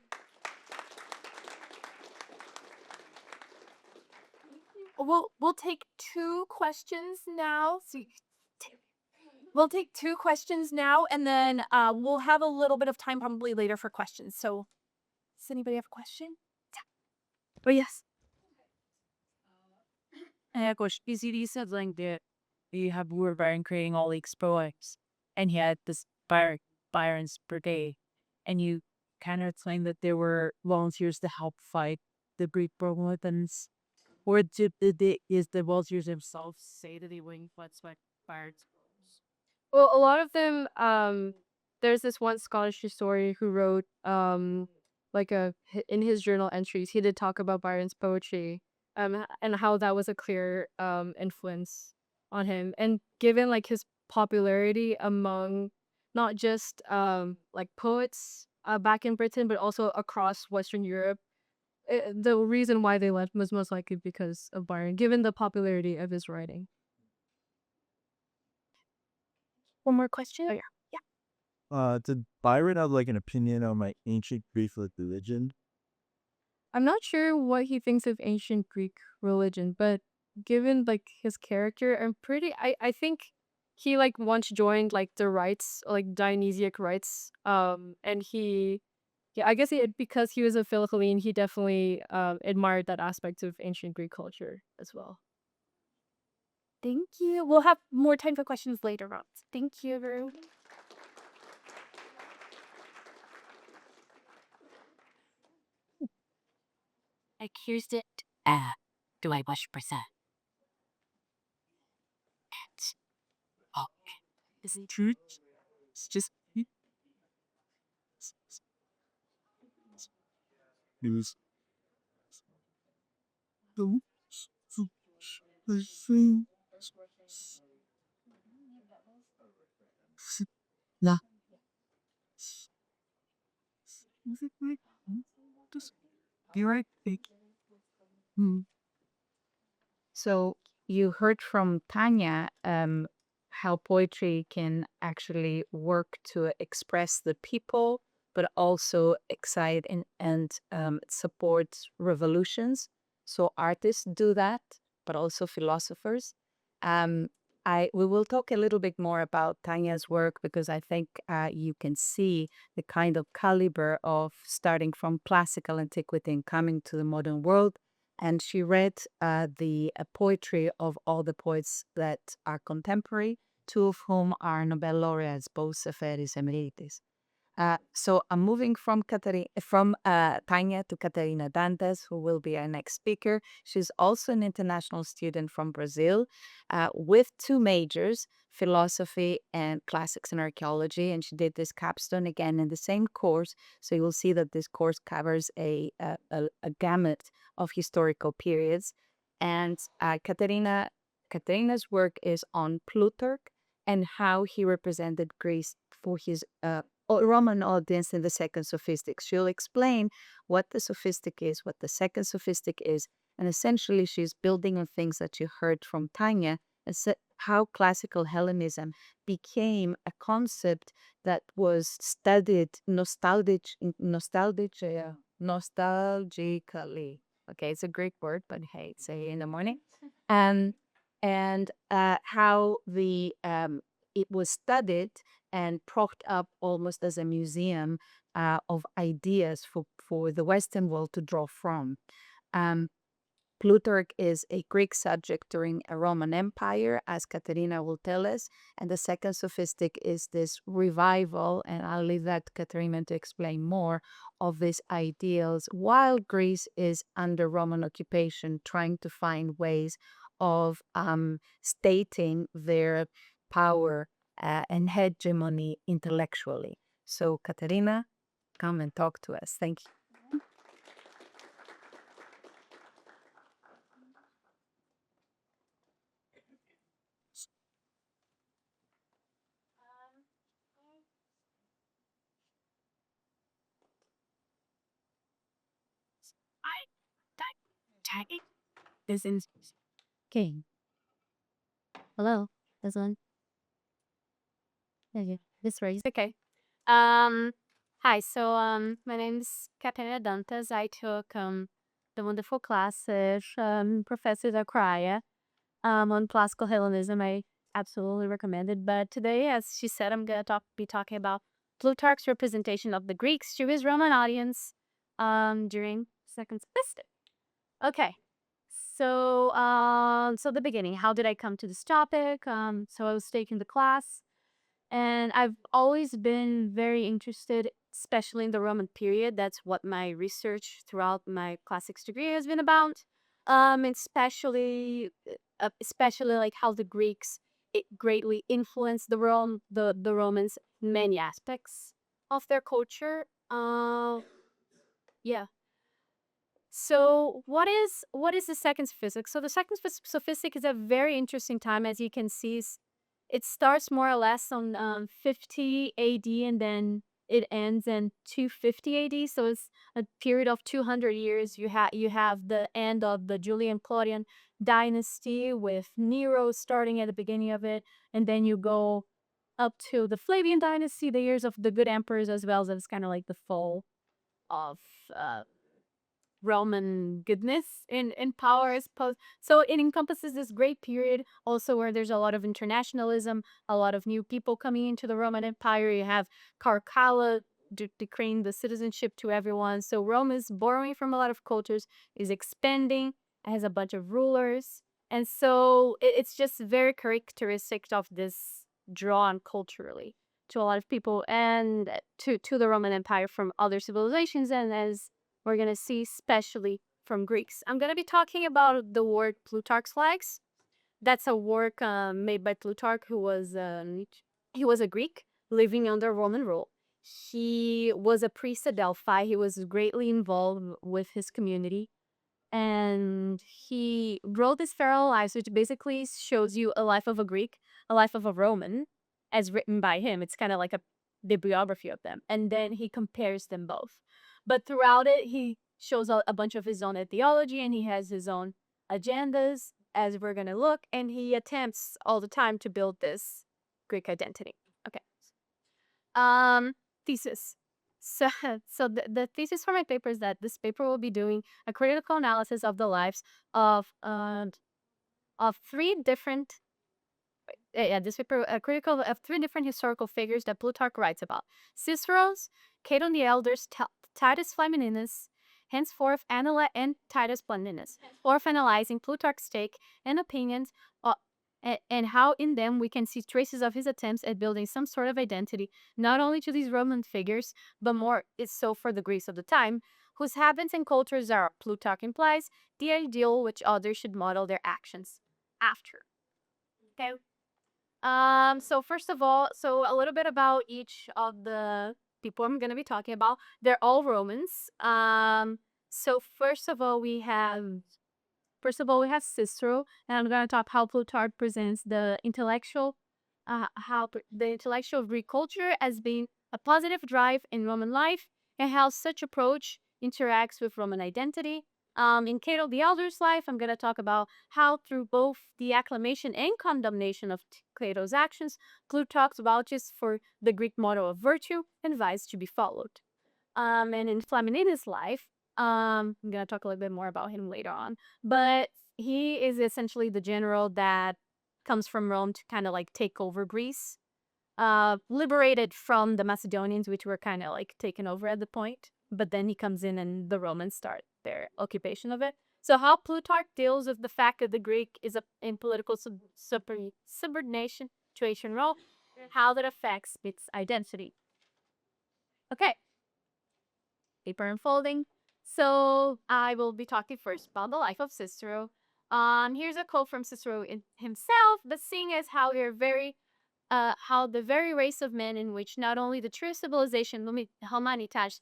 We'll take two questions now. We'll take two questions now, and then we'll have a little bit of time probably later for questions. So, does anybody have a question? Oh yes. Coach, you said like that you have were Byron creating all these poems, and he had this Byron's birthday, and you kind of explained that there were volunteers to help fight the Greek weapons. Or is the volunteers themselves say that they wouldn't fight Byron's poems? Well, a lot of them there's this one Scottish historian who wrote in his journal entries, he did talk about Byron's poetry, and how that was a clear influence on him. And given like his popularity among not just like poets back in Britain, but also across Western Europe, the reason why they left was most likely because of Byron, given the popularity of his writing. One more question. Oh, yeah. Did Byron have like an opinion on my ancient Greek like religion? I'm not sure what he thinks of ancient Greek religion, but given like his character, I think he like once joined like the rites, like Dionysiac rites. And he yeah, I guess because he was a Philhelene, he definitely admired that aspect of ancient Greek culture as well. Thank you. We'll have more time for questions later on. Thank you, everyone. Accused it. Do I wash percent? Oh, Isn't true. It's just It was the I think nah. just be right back. So you heard from Tanya how poetry can actually work to express the people, but also excite and support revolutions. So artists do that, but also philosophers. Um, we will talk a little bit more about Tanya's work because I think you can see the kind of caliber of starting from classical antiquity and coming to the modern world, and she read the poetry of all the poets that are contemporary, two of whom are Nobel laureates, both Seferis Emeritus. So I'm moving from Tanya to Catarina Dantas, who will be our next speaker. She's also an international student from Brazil with two majors, philosophy and classics and archaeology. And she did this capstone again in the same course. So you will see that this course covers a gamut of historical periods. And Catarina's work is on Plutarch and how he represented Greece for his Roman audience in the second sophistic. She'll explain what the sophistic is, what the second sophistic is, and essentially she's building on things that you heard from Tanya, and how classical Hellenism became a concept that was studied nostalgically. Okay, it's a Greek word, but hey, say it in the morning. And how it was studied and propped up almost as a museum of ideas for the Western world to draw from. Um, Plutarch is a Greek subject during a Roman Empire, as Katerina will tell us, and the second sophistic is this revival, and I'll leave that to Katerina to explain more, of these ideals while Greece is under Roman occupation, trying to find ways of stating their power and hegemony intellectually. So, Katerina, come and talk to us. Thank you. tagging. This is Okay. Hello, this one. Okay, this raise. Okay. Hi. So my name's Catarina Dantas. I took the wonderful class of Professor Zachariah on classical Hellenism. I absolutely recommend it. But today, as she said, I'm gonna be talking about Plutarch's representation of the Greeks to his Roman audience during second semester. Okay. So the beginning. How did I come to this topic? So I was taking the class, and I've always been very interested, especially in the Roman period. That's what my research throughout my classics degree has been about. Especially like how the Greeks it greatly influenced the Romans in many aspects of their culture. Yeah. So what is the second sophistic? So the second sophistic is a very interesting time, as you can see. It starts more or less on 50 AD, and then it ends in 250 AD. So it's a period of 200 years. You have the end of the Julian Claudian dynasty with Nero starting at the beginning of it, and then you go up to the Flavian dynasty, the years of the good emperors, as well as kind of like the fall of uh, Roman goodness in power, I suppose. So it encompasses this great period also where there's a lot of internationalism, a lot of new people coming into the Roman Empire. You have Caracalla decreeing the citizenship to everyone. So Rome is borrowing from a lot of cultures, is expanding, has a bunch of rulers. And so it's just very characteristic of this drawn culturally to a lot of people and to the Roman Empire from other civilizations, and as we're going to see, especially from Greeks. I'm going to be talking about the work Plutarch's Flags. That's a work made by Plutarch, he was a Greek living under Roman rule. He was a priest at Delphi. He was greatly involved with his community. And he wrote this Feral Lives, which basically shows you a life of a Greek, a life of a Roman, as written by him. It's kind of like a bibliography of them. And then he compares them both. But throughout it, he shows a bunch of his own ideology, and he has his own agendas, as we're going to look. And he attempts all the time to build this Greek identity. Okay. Thesis. So, so the thesis for my paper is that this paper will be doing a critical analysis of the lives of three different this paper critical of three different historical figures that Plutarch writes about: Cicero's, Cato the Elder's, Titus Flamininus, henceforth and Titus Blandinus, forth analyzing Plutarch's take and opinions, and how in them we can see traces of his attempts at building some sort of identity, not only to these Roman figures, but more is so for the Greeks of the time, whose habits and cultures are, Plutarch implies, the ideal which others should model their actions after. Okay. So first of all, so a little bit about each of the people I'm gonna be talking about. They're all Romans. So first of all we have Cicero, and I'm gonna talk how Plutarch presents the intellectual Greek culture as being a positive drive in Roman life, and how such approach interacts with Roman identity. In Cato the Elder's life, I'm going to talk about how, through both the acclamation and condemnation of Cato's actions, Plutarch vouches for the Greek motto of virtue and vice to be followed. And in Flamininus' life, I'm going to talk a little bit more about him later on, but he is essentially the general that comes from Rome to kind of like take over Greece, liberated from the Macedonians, which were kind of like taken over at the point. But then he comes in and the Romans start their occupation of it. So how Plutarch deals with the fact that the Greek is in political subordination to ancient Rome, and how that affects its identity. Okay. Paper unfolding. So I will be talking first about the life of Cicero. Here's a quote from Cicero himself, but seeing as how how the very race of men in which not only the true civilization humanitas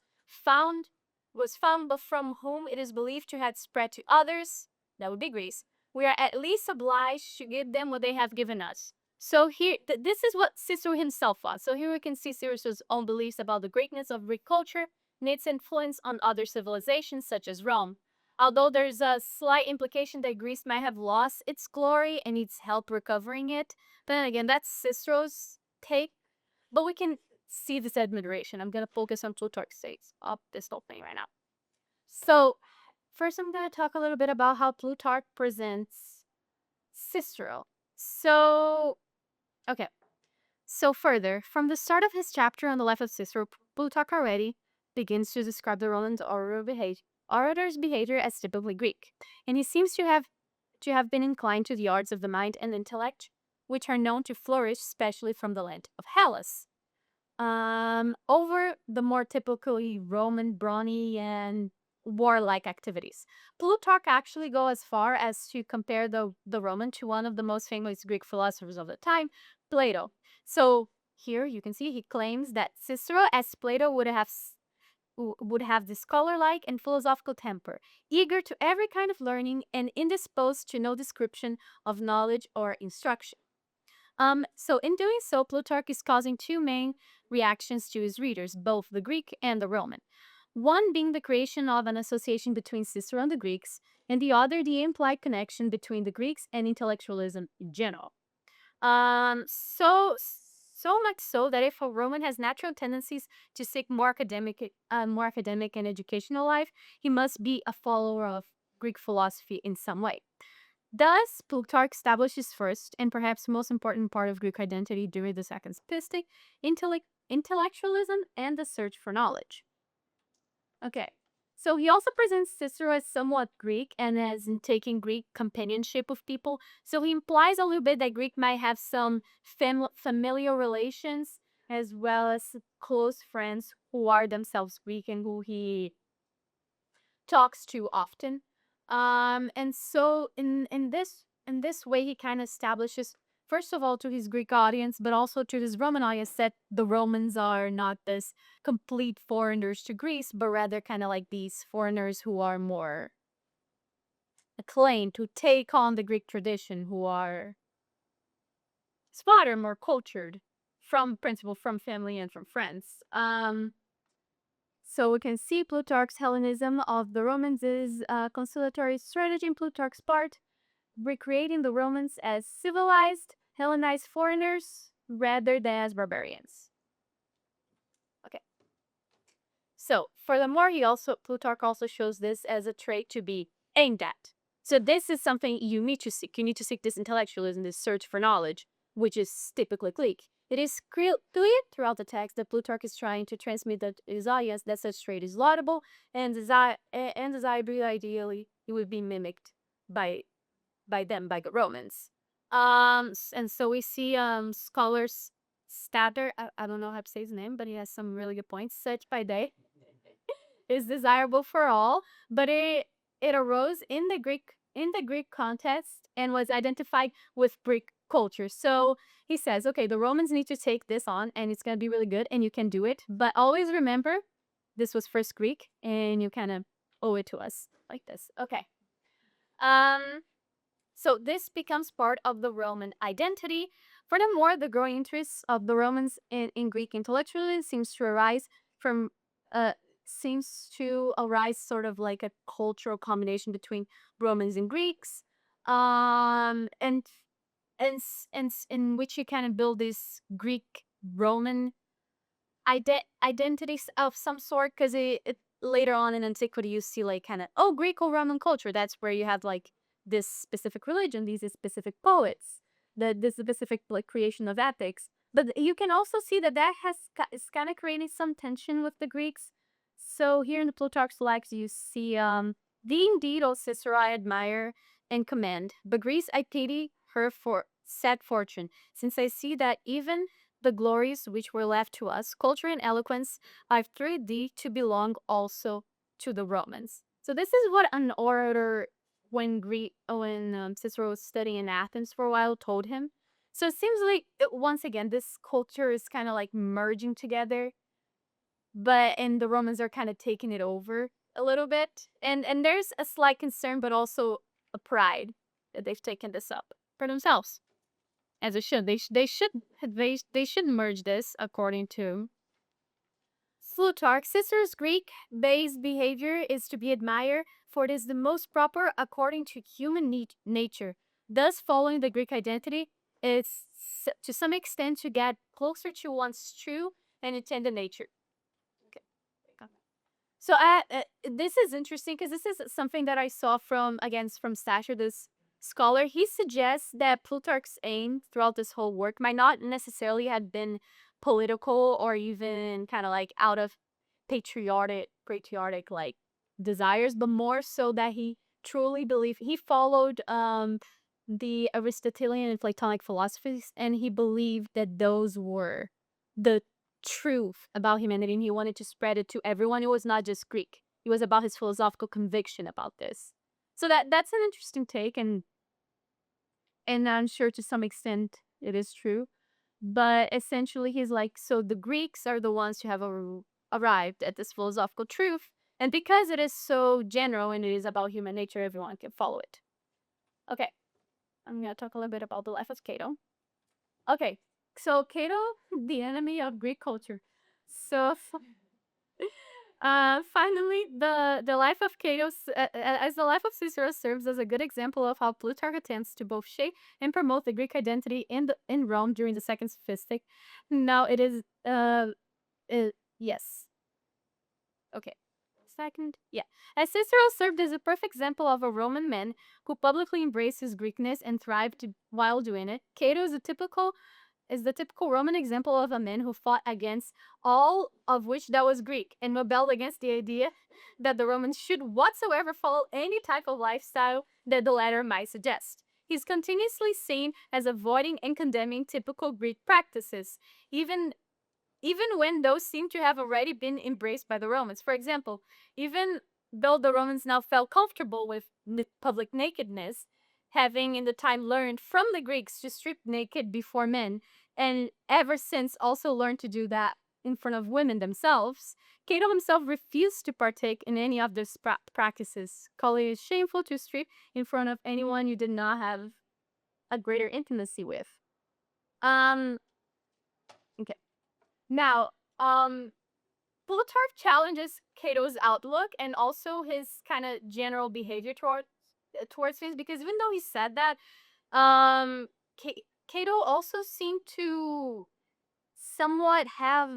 was found, but from whom it is believed to have spread to others, that would be Greece, we are at least obliged to give them what they have given us. So here, this is what Cicero himself was. So here we can see Cicero's own beliefs about the greatness of Greek culture and its influence on other civilizations such as Rome. Although there's a slight implication that Greece might have lost its glory and needs help recovering it, but then again, that's Cicero's take. But we can see this admiration. I'm going to focus on Plutarch's takes of this whole thing right now. So first I'm going to talk a little bit about how Plutarch presents Cicero. Okay. So further, from the start of his chapter on the life of Cicero, Plutarch already begins to describe the Roman orator's behavior as typically Greek, and he seems to have been inclined to the arts of the mind and intellect, which are known to flourish especially from the land of Hellas. Over the more typically Roman, brawny, and warlike activities. Plutarch actually go as far as to compare the Roman to one of the most famous Greek philosophers of the time, Plato. So here you can see he claims that Cicero, as Plato, would have this scholar-like and philosophical temper, eager to every kind of learning and indisposed to no description of knowledge or instruction. So in doing so, Plutarch is causing two main reactions to his readers, both the Greek and the Roman. One being the creation of an association between Cicero and the Greeks, and the other the implied connection between the Greeks and intellectualism in general. So much so that if a Roman has natural tendencies to seek more academic and educational life, he must be a follower of Greek philosophy in some way. Thus, Plutarch establishes first and perhaps most important part of Greek identity during the second sophistic, intellectualism and the search for knowledge. Okay, so he also presents Cicero as somewhat Greek and as in taking Greek companionship with people. So he implies a little bit that Greek might have some familial relations as well as close friends who are themselves Greek and who he talks to often. And so in this way, he kind of establishes, first of all, to his Greek audience, but also to his Roman audience, that the Romans are not this complete foreigners to Greece, but rather kind of like these foreigners who are more acclaimed to take on the Greek tradition, who are smarter, more cultured, from principle, from family and from friends. So we can see Plutarch's Hellenism of the Romans is a conciliatory strategy in Plutarch's part, recreating the Romans as civilized, Hellenized foreigners rather than as barbarians. Okay. So furthermore, Plutarch also shows this as a trait to be aimed at. So this is something you need to seek. You need to seek this intellectualism, this search for knowledge, which is typically Greek. It is clear throughout the text that Plutarch is trying to transmit that his audience that such trait is laudable and desirable. Ideally, it would be mimicked by the Romans. And so we see scholars Statter, I don't know how to say his name, but he has some really good points. Such by day is desirable for all, but it arose in the Greek context and was identified with Greek culture. So he says, okay, the Romans need to take this on and it's gonna be really good and you can do it. But always remember this was first Greek and you kind of owe it to us like this. Okay. So this becomes part of the Roman identity. Furthermore, the growing interest of the Romans in Greek intellectualism seems to arise sort of like a cultural combination between Romans and Greeks, and in which you kind of build this Greek Roman identities of some sort, because it later on in antiquity you see like kind of Greco-Roman culture. That's where you have like this specific religion, these specific poets, this specific like creation of epics. But you can also see that is kind of creating some tension with the Greeks. So here in the Plutarch's Lives you see the indeed, O Cicero, I admire and commend, but Greece I pity her for sad fortune, since I see that even the glories which were left to us, culture and eloquence, I've treated thee to belong also to the Romans. So this is what an orator when Cicero was studying in Athens for a while told him. So it seems like once again this culture is kind of like merging together, and the Romans are kind of taking it over a little bit, and there's a slight concern, but also a pride that they've taken this up for themselves. As it should. They should merge this according to Plutarch. Cicero's Greek-based behavior is to be admired, for it is the most proper according to human nature. Thus, following the Greek identity is to some extent to get closer to one's true and intended nature. Okay. So this is interesting because this is something that I saw from Stasher, this scholar. He suggests that Plutarch's aim throughout this whole work might not necessarily have been political or even kind of like out of patriotic like desires, but more so that he truly believed he followed the Aristotelian and Platonic philosophies, and he believed that those were the truth about humanity, and he wanted to spread it to everyone. It was not just Greek. It was about his philosophical conviction about this. So that's an interesting take, and I'm sure to some extent it is true. But essentially, he's like, so the Greeks are the ones who have arrived at this philosophical truth, and because it is so general and it is about human nature, everyone can follow it. Okay, I'm gonna talk a little bit about the life of Cato. Okay, so Cato, the enemy of Greek culture. So finally, the life of Cato, as the life of Cicero, serves as a good example of how Plutarch attempts to both shape and promote the Greek identity in Rome during the Second Sophistic. Now it is yes. Okay. Second, yeah. As Cicero served as a perfect example of a Roman man who publicly embraced his Greekness and thrived while doing it, Cato is the typical Roman example of a man who fought against all of which that was Greek and rebelled against the idea that the Romans should whatsoever follow any type of lifestyle that the latter might suggest. He's continuously seen as avoiding and condemning typical Greek practices, even when those seem to have already been embraced by the Romans. For example, even though the Romans now felt comfortable with public nakedness, having in the time learned from the Greeks to strip naked before men, and ever since also learned to do that in front of women themselves, Cato himself refused to partake in any of these practices, calling it shameful to strip in front of anyone you did not have a greater intimacy with. Okay. Now, Plutarch challenges Cato's outlook and also his kind of general behavior towards things, because even though he said that, Cato also seemed to somewhat have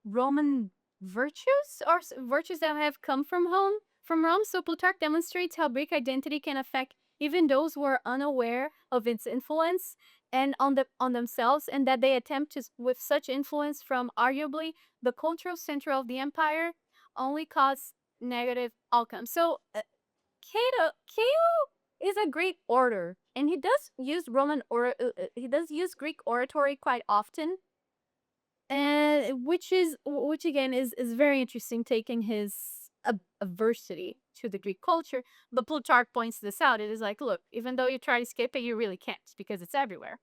Roman virtues, or virtues that have come from Rome. So Plutarch demonstrates how Greek identity can affect even those who are unaware of its influence and on themselves, and that they attempt to, with such influence from arguably the cultural center of the empire, only cause negative outcomes. So Cato is a Greek orator, and he does use Greek oratory quite often, and which again is very interesting, taking his adversity to the Greek culture. But Plutarch points this out. It is like, look, even though you try to escape it, you really can't, because it's everywhere.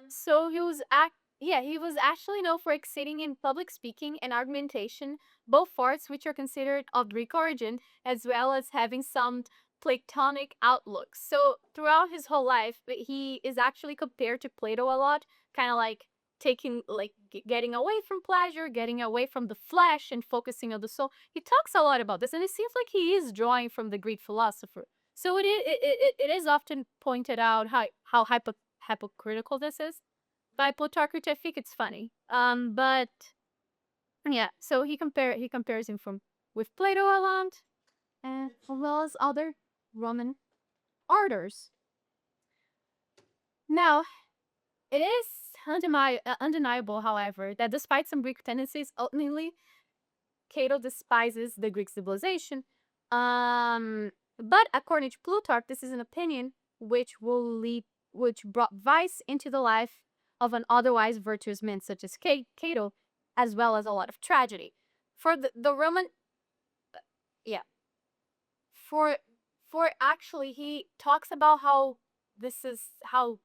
So he was actually known for excelling in public speaking and argumentation, both arts which are considered of Greek origin, as well as having some Platonic outlooks. So throughout his whole life, he is actually compared to Plato a lot, kind of like taking, like, getting away from pleasure, getting away from the flesh, and focusing on the soul. He talks a lot about this, and it seems like he is drawing from the Greek philosopher. So it is often pointed out how hypocritical this is by Plutarch, which I think it's funny. But yeah, so he compares him with Plato a lot, and as well as other Roman orators. Now, it is undeniable, however, that despite some Greek tendencies, ultimately Cato despises the Greek civilization. But according to Plutarch, this is an opinion which brought vice into the life of an otherwise virtuous man such as Cato, as well as a lot of tragedy. For the Roman, yeah, for actually, he talks about how this is how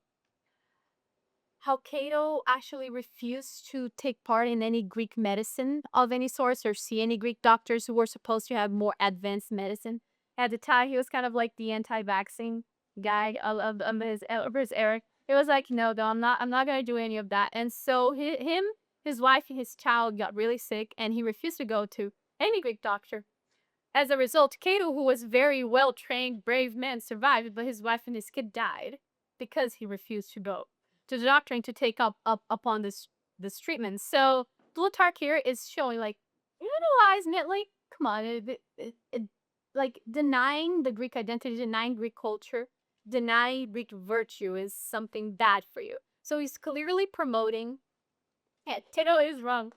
Cato actually refused to take part in any Greek medicine of any sort, or see any Greek doctors who were supposed to have more advanced medicine. At the time, he was kind of like the anti-vaccine guy of his era. It was like, no, I'm not gonna do any of that. And so his wife, and his child got really sick, and he refused to go to any Greek doctor. As a result, Cato, who was very well trained, brave man, survived, but his wife and his kid died because he refused to go to the doctor and to take up upon this treatment. So Plutarch here is showing, like, like, come on, like, denying the Greek identity, denying Greek culture, denying Greek virtue is something bad for you. So he's clearly promoting. Yeah, Tito is wrong.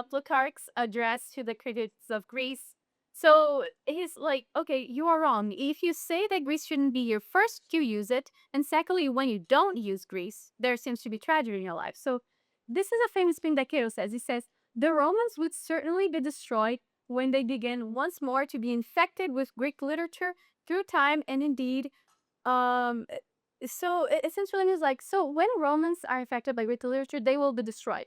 Plutarch's address to the critics of Greece. So he's like, okay, you are wrong. If you say that Greece shouldn't be your first, you use it. And secondly, when you don't use Greece, there seems to be tragedy in your life. So this is a famous thing that Cato says. He says, the Romans would certainly be destroyed when they began once more to be infected with Greek literature through time, and indeed, um, essentially it's like, so when Romans are affected by Greek literature, they will be destroyed.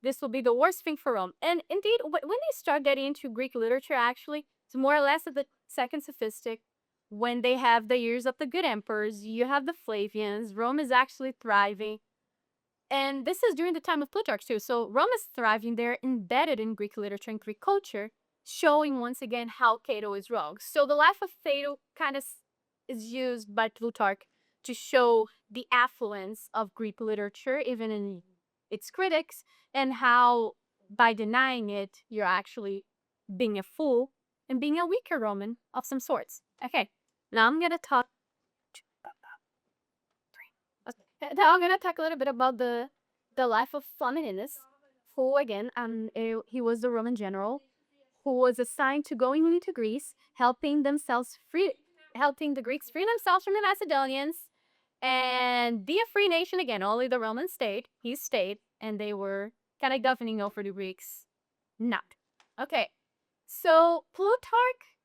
This will be the worst thing for Rome. And indeed, when they start getting into Greek literature, actually, it's more or less at the second sophistic, when they have the years of the good emperors, you have the Flavians, Rome is actually thriving. And this is during the time of Plutarch too. So Rome is thriving. They're embedded in Greek literature and Greek culture, showing once again how Cato is wrong. So the life of Cato kind of is used by Plutarch to show the affluence of Greek literature, even in its critics, and how by denying it, you're actually being a fool and being a weaker Roman of some sorts. Okay, now I'm going to talk. Now I'm gonna talk a little bit about the life of Flamininus, who again, he was the Roman general who was assigned to going into Greece, helping the Greeks free themselves from the Macedonians and be a free nation again. Only the Romans stayed. He stayed, and they were kind of governing over the Greeks. Not. Okay. So Plutarch,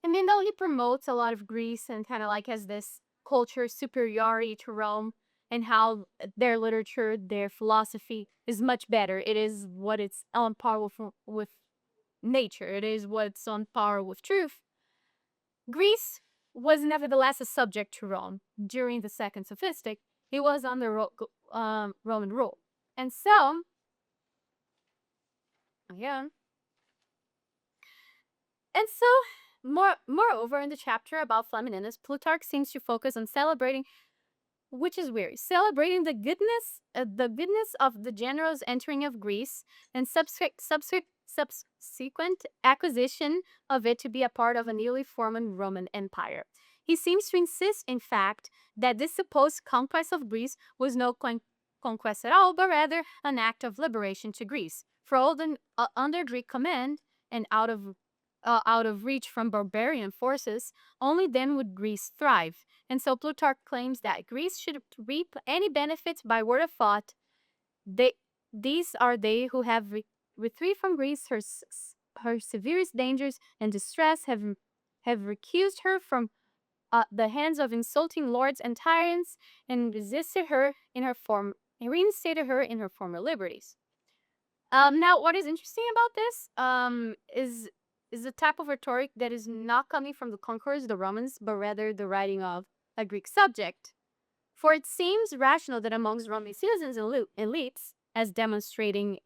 I mean, though he promotes a lot of Greece and kind of like has this culture superiority to Rome and how their literature, their philosophy is much better. It is what it's on par with nature. It is what's on par with truth. Greece was nevertheless a subject to Rome during the Second Sophistic. It was under Roman rule. And so, yeah. And so, moreover, in the chapter about Flamininus, Plutarch seems to focus on celebrating, which is weird, celebrating the goodness of the general's entering of Greece and subsequent acquisition of it to be a part of a newly formed Roman Empire. He seems to insist, in fact, that this supposed conquest of Greece was no conquest at all, but rather an act of liberation to Greece. For all under Greek command and out of reach from barbarian forces, only then would Greece thrive. And so Plutarch claims that Greece should reap any benefits by word of thought. These are they who have retrieved from Greece her severest dangers and distress, have recused her from the hands of insulting lords and tyrants, and reinstated her in her former liberties. Now, what is interesting about this is a type of rhetoric that is not coming from the conquerors, the Romans, but rather the writing of a Greek subject. For it seems rational that amongst Roman citizens and elites, as demonstrating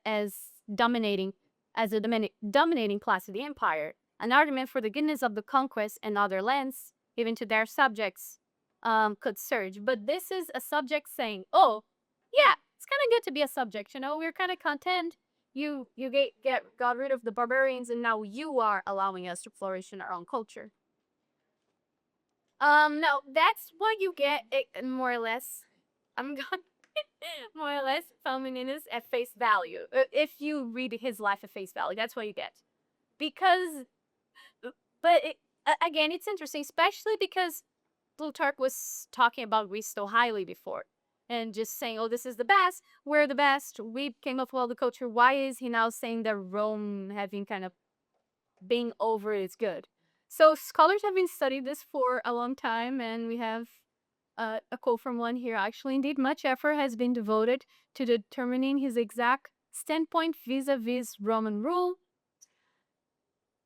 as dominating as a dominating class of the empire, an argument for the goodness of the conquest and other lands, even to their subjects, could surge. But this is a subject saying, "Oh, yeah, it's kind of good to be a subject. You know, we're kind of content. You got rid of the barbarians, and now you are allowing us to flourish in our own culture." No, that's what you get, more or less. I'm going more or less Flamininus at face value. If you read his life at face value, that's what you get. Because, but again, it's interesting, especially because Plutarch was talking about Greece so highly before and just saying, oh, this is the best, we're the best, we came up with all the culture. Why is he now saying that Rome having kind of being over is good? So scholars have been studying this for a long time, and we have a quote from one here. Actually, indeed, much effort has been devoted to determining his exact standpoint vis-a-vis Roman rule.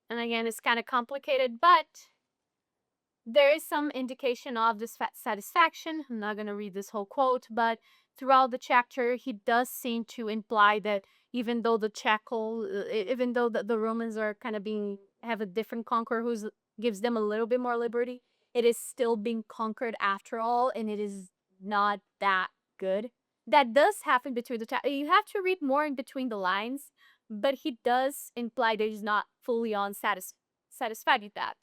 And again, it's kind of complicated, but there is some indication of dissatisfaction. I'm not going to read this whole quote, but throughout the chapter, he does seem to imply that even though the Romans are kind of have a different conqueror who gives them a little bit more liberty, it is still being conquered after all, and it is not that good. That does happen between the chapters. You have to read more in between the lines, but he does imply that he's not fully satisfied with that.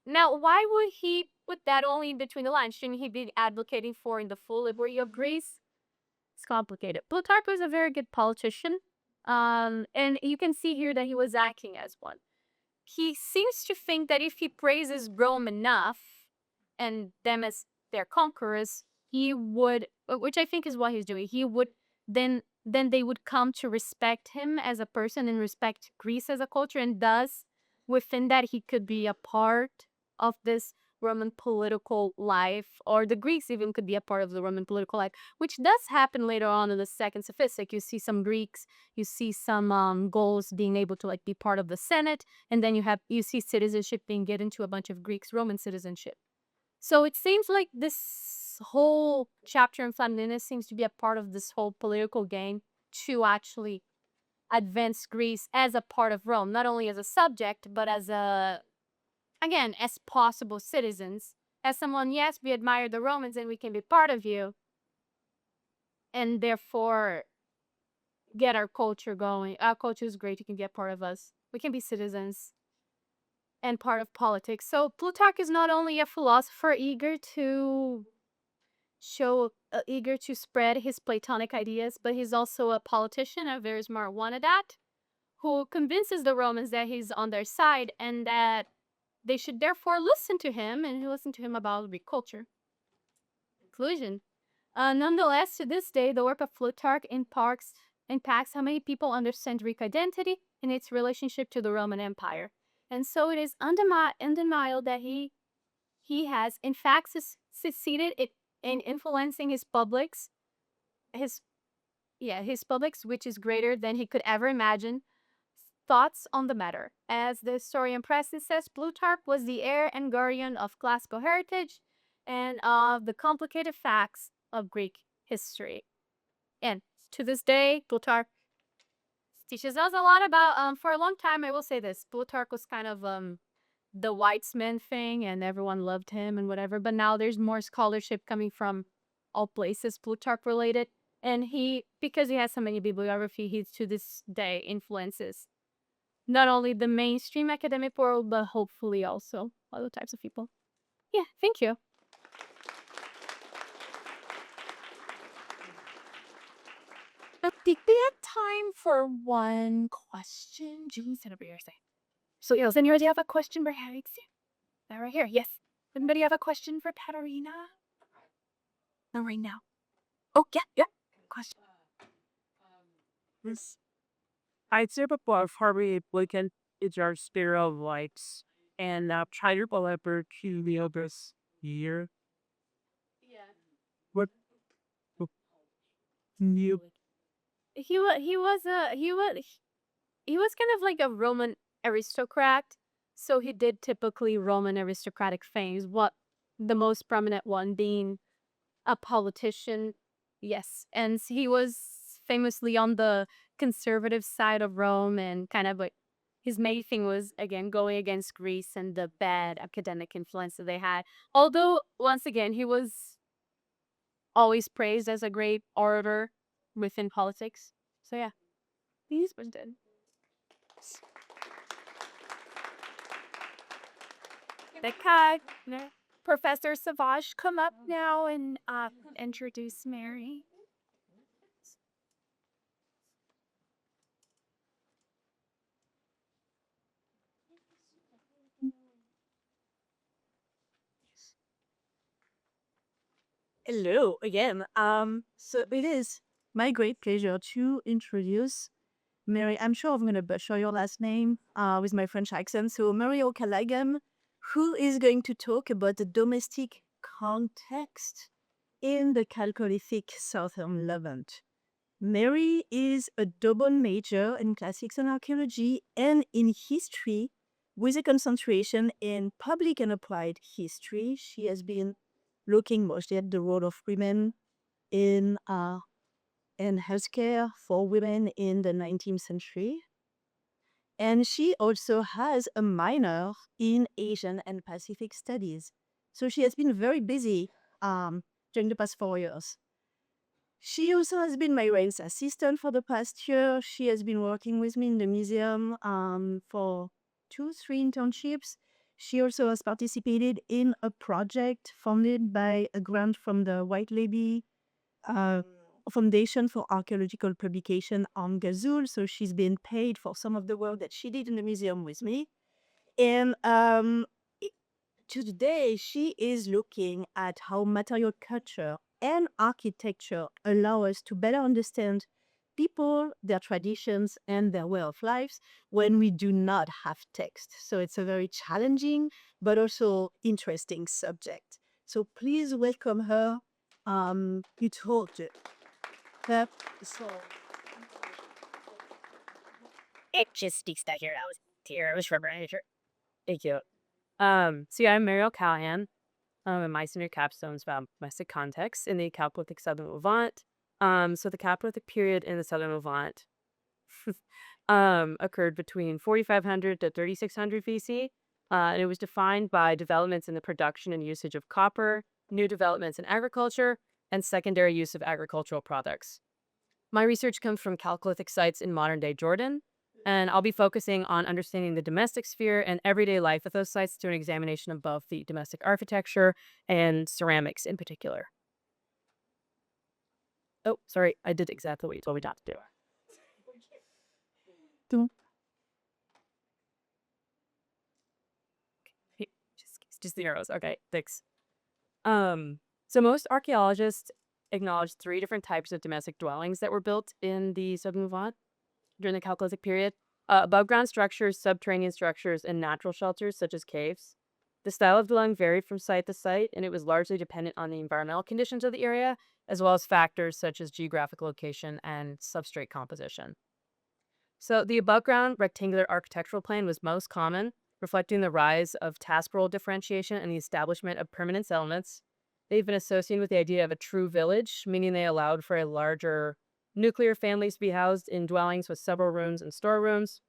Now, why would he put that only in between the lines? Shouldn't he be advocating for in the full liberty of Greece? It's complicated. Plutarch was a very good politician, and you can see here that he was acting as one. He seems to think that if he praises Rome enough and them as their conquerors, he would, which I think is what he's doing, he would then then they would come to respect him as a person and respect Greece as a culture. And thus, within that, he could be a part of this Roman political life, or the Greeks even could be a part of the Roman political life, which does happen later on in the second sophistic. You see some Greeks, you see some Gauls being able to like be part of the Senate, and then you see citizenship being given to a bunch of Greeks, Roman citizenship. So it seems like this whole chapter in Flaminius seems to be a part of this whole political game to actually advance Greece as a part of Rome, not only as a subject, but as again, as possible citizens. As someone, yes, we admire the Romans and we can be part of you, and therefore get our culture going. Our culture is great, you can be a part of us. We can be citizens and part of politics. So Plutarch is not only a philosopher eager to spread his Platonic ideas, but he's also a politician, a very smart one at that, who convinces the Romans that he's on their side and that they should therefore listen to him, and listen to him about Greek culture. Conclusion. Nonetheless, to this day, the work of Plutarch impacts how many people understand Greek identity and its relationship to the Roman Empire. And so it is undeniable that he has, in fact, succeeded in influencing his publics, his publics, which is greater than he could ever imagine, thoughts on the matter. As the historian Preston says, Plutarch was the heir and guardian of classical heritage and of the complicated facts of Greek history. And to this day, Plutarch teaches us a lot about, for a long time, I will say this, Plutarch was kind of the whitesman thing and everyone loved him and whatever, but now there's more scholarship coming from all places Plutarch related. And because he has so many bibliography, he to this day influences not only the mainstream academic world, but hopefully also other types of people. Yeah, thank you. I think we have time for one question. Julie said over here. So, does anybody have a question for Harry? That right here. Yes. Anybody have a question for Katarina? Not right now. Oh, yeah. Question. Yes. I'd say before Harvey Blinken is our stereotypes and try to collaborate to the this year. Yeah. What new? He was kind of like a Roman aristocrat, so he did typically Roman aristocratic things. What the most prominent one being a politician, yes, and he was famously on the conservative side of Rome, and kind of like his main thing was again going against Greece and the bad academic influence that they had. Although once again he was always praised as a great orator within politics. So yeah, he's was good. Professor Savage come up now and introduce Mary. Hello again. So it is my great pleasure to introduce Mary. I'm sure I'm gonna butcher your last name with my French accent. So Mary O'Callaghan, who is going to talk about the domestic context in the Chalcolithic Southern Levant. Mary is a double major in classics and archaeology and in history, with a concentration in public and applied history. She has been looking mostly at the role of women in healthcare for women in the 19th century. And she also has a minor in Asian and Pacific studies. So she has been very busy during the past 4 years. She also has been my Rails assistant for the past year. She has been working with me in the museum for 2-3 internships. She also has participated in a project funded by a grant from the White Lady Foundation for Archaeological Publication on Gazul. So she's been paid for some of the work that she did in the museum with me. And today she is looking at how material culture and architecture allow us to better understand people, their traditions, and their way of lives when we do not have text. So it's a very challenging but also interesting subject. So please welcome her. You told her. So Just the here. I was here. I was from Thank you. So yeah, I'm Mariel Callahan. And my senior capstone is about domestic context in the Chalcolithic Southern Levant. So the Chalcolithic period in the Southern Levant occurred between 4500 to 3600 BC. And it was defined by developments in the production and usage of copper, new developments in agriculture, and secondary use of agricultural products. My research comes from Chalcolithic sites in modern-day Jordan, and I'll be focusing on understanding the domestic sphere and everyday life at those sites through an examination of both the domestic architecture and ceramics in particular. Oh, sorry, I did exactly what you told me not to do. Okay, just the arrows. Okay, thanks. So most archaeologists acknowledge 3 different types of domestic dwellings that were built in the Southern Levant during the Chalcolithic period. Above ground structures, subterranean structures, and natural shelters such as caves. The style of dwelling varied from site to site, and it was largely dependent on the environmental conditions of the area, as well as factors such as geographic location and substrate composition. So the above ground rectangular architectural plan was most common, reflecting the rise of task role differentiation and the establishment of permanent settlements. They've been associated with the idea of a true village, meaning they allowed for a larger nuclear families to be housed in dwellings with several rooms and storerooms.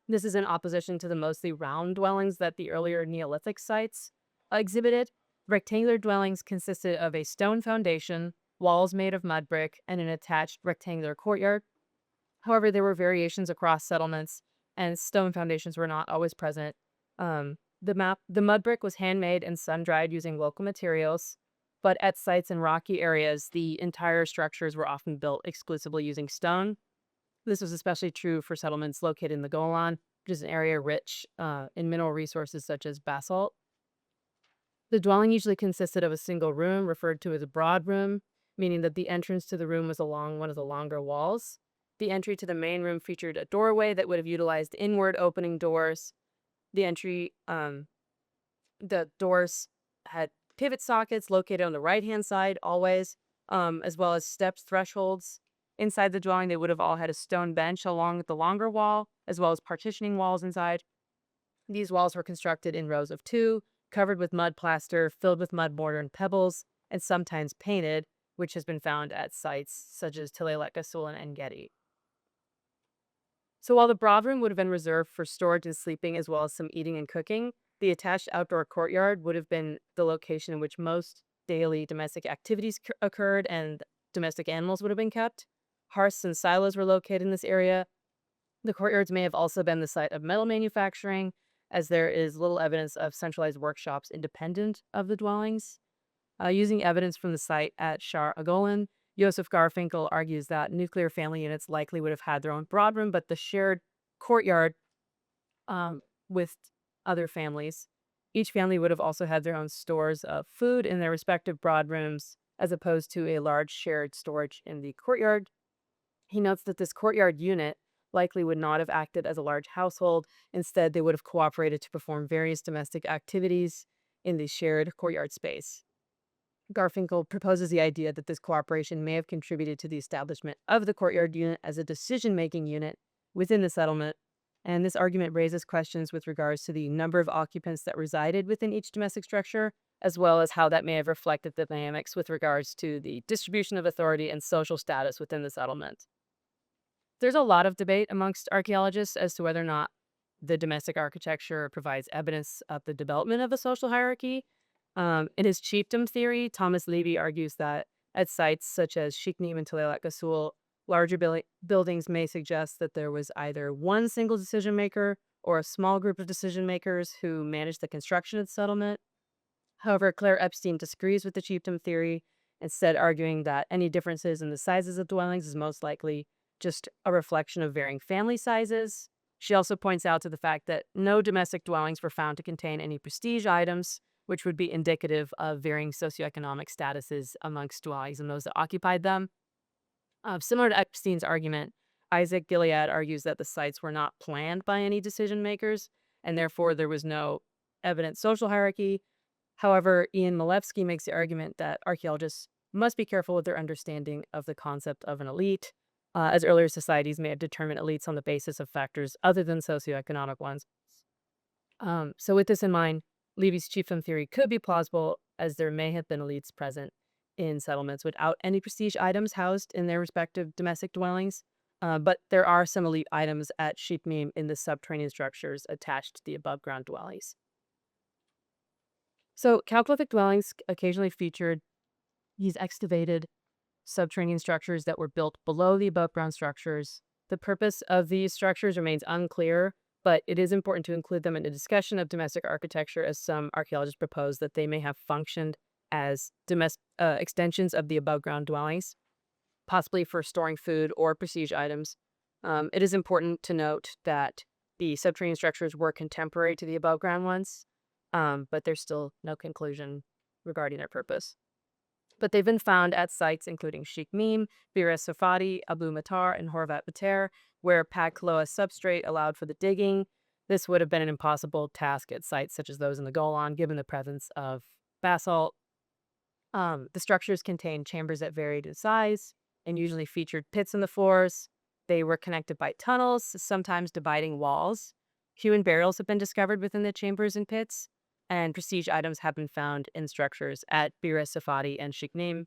This is in opposition to the mostly round dwellings that the earlier Neolithic sites exhibited. Rectangular dwellings consisted of a stone foundation, walls made of mud brick, and an attached rectangular courtyard. However, there were variations across settlements, and stone foundations were not always present. The mud brick was handmade and sun-dried using local materials, but at sites in rocky areas, the entire structures were often built exclusively using stone. This was especially true for settlements located in the Golan, which is an area rich in mineral resources such as basalt. The dwelling usually consisted of a single room, referred to as a broad room, meaning that the entrance to the room was along one of the longer walls. The entry to the main room featured a doorway that would have utilized inward opening doors. The doors had pivot sockets located on the right-hand side always, as well as stepped thresholds. Inside the dwelling, they would have all had a stone bench along the longer wall, as well as partitioning walls inside. These walls were constructed in rows of 2, covered with mud plaster, filled with mud mortar and pebbles, and sometimes painted, which has been found at sites such as Tilaylat Gasul and En-Gedi. So while the broad room would have been reserved for storage and sleeping as well as some eating and cooking, the attached outdoor courtyard would have been the location in which most daily domestic activities occurred and domestic animals would have been kept. Hearths and silos were located in this area. The courtyards may have also been the site of metal manufacturing, as there is little evidence of centralized workshops independent of the dwellings. Using evidence from the site at Shar Agolan, Joseph Garfinkel argues that nuclear family units likely would have had their own broad room, but the shared courtyard with other families. Each family would have also had their own stores of food in their respective broad rooms, as opposed to a large shared storage in the courtyard. He notes that this courtyard unit likely would not have acted as a large household. Instead, they would have cooperated to perform various domestic activities in the shared courtyard space. Garfinkel proposes the idea that this cooperation may have contributed to the establishment of the courtyard unit as a decision-making unit within the settlement, and this argument raises questions with regards to the number of occupants that resided within each domestic structure, as well as how that may have reflected the dynamics with regards to the distribution of authority and social status within the settlement. There's a lot of debate amongst archaeologists as to whether or not the domestic architecture provides evidence of the development of a social hierarchy. In his chiefdom theory, Thomas Levy argues that at sites such as Shiknim and Tilaylat Gasul, larger buildings may suggest that there was either one single decision maker or a small group of decision makers who managed the construction of the settlement. However, Claire Epstein disagrees with the chiefdom theory, instead arguing that any differences in the sizes of dwellings is most likely just a reflection of varying family sizes. She also points out to the fact that no domestic dwellings were found to contain any prestige items, which would be indicative of varying socioeconomic statuses amongst dwellings and those that occupied them. Similar to Epstein's argument, Isaac Gilead argues that the sites were not planned by any decision makers, and therefore there was no evident social hierarchy. However, Ian Malevsky makes the argument that archaeologists must be careful with their understanding of the concept of an elite, as earlier societies may have determined elites on the basis of factors other than socioeconomic ones. So with this in mind, Levy's chiefdom theory could be plausible, as there may have been elites present in settlements without any prestige items housed in their respective domestic dwellings. But there are some elite items at Shipmim in the subterranean structures attached to the above ground dwellings. So Chalcolithic dwellings occasionally featured these excavated subterranean structures that were built below the above ground structures. The purpose of these structures remains unclear, but it is important to include them in a discussion of domestic architecture, as some archaeologists propose that they may have functioned as extensions of the above ground dwellings, possibly for storing food or prestige items. It is important to note that the subterranean structures were contemporary to the above ground ones, but there's still no conclusion regarding their purpose. But they've been found at sites including Sheikh Mim, Bir es Safadi, Abu Matar, and Horvat Bater, where Pag-Cloa substrate allowed for the digging. This would have been an impossible task at sites such as those in the Golan, given the presence of basalt. The structures contained chambers that varied in size and usually featured pits in the floors. They were connected by tunnels, sometimes dividing walls. Human burials have been discovered within the chambers and pits, and prestige items have been found in structures at Bir es Safadi and Shiknim.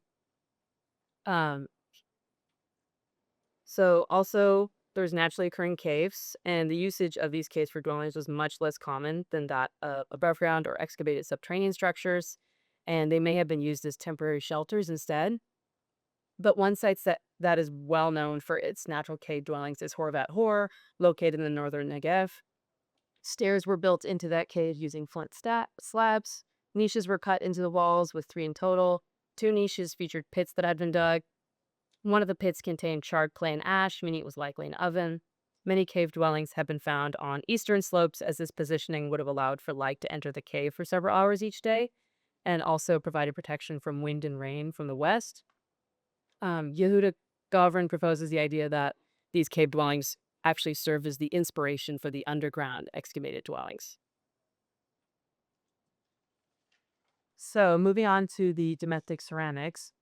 So also, there's naturally occurring caves, and the usage of these caves for dwellings was much less common than that of above ground or excavated subterranean structures, and they may have been used as temporary shelters instead. But one site that is well known for its natural cave dwellings is Horvat Hor, located in the northern Negev. Stairs were built into that cave using flint slabs. Niches were cut into the walls, with 3 in total. 2 niches featured pits that had been dug. One of the pits contained charred clay and ash, meaning it was likely an oven. Many cave dwellings have been found on eastern slopes, as this positioning would have allowed for light to enter the cave for several hours each day, and also provided protection from wind and rain from the west. Yehuda Gavrin proposes the idea that these cave dwellings actually served as the inspiration for the underground excavated dwellings. So moving on to the domestic ceramics,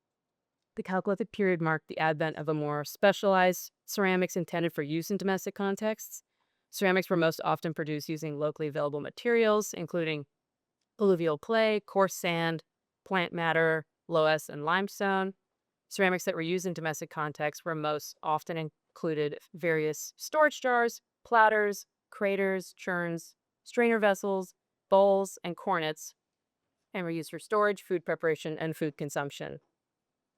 the Chalcolithic period marked the advent of a more specialized ceramics intended for use in domestic contexts. Ceramics were most often produced using locally available materials, including alluvial clay, coarse sand, plant matter, loess, and limestone. Ceramics that were used in domestic contexts were most often included various storage jars, platters, craters, churns, strainer vessels, bowls, and cornets, and were used for storage, food preparation, and food consumption.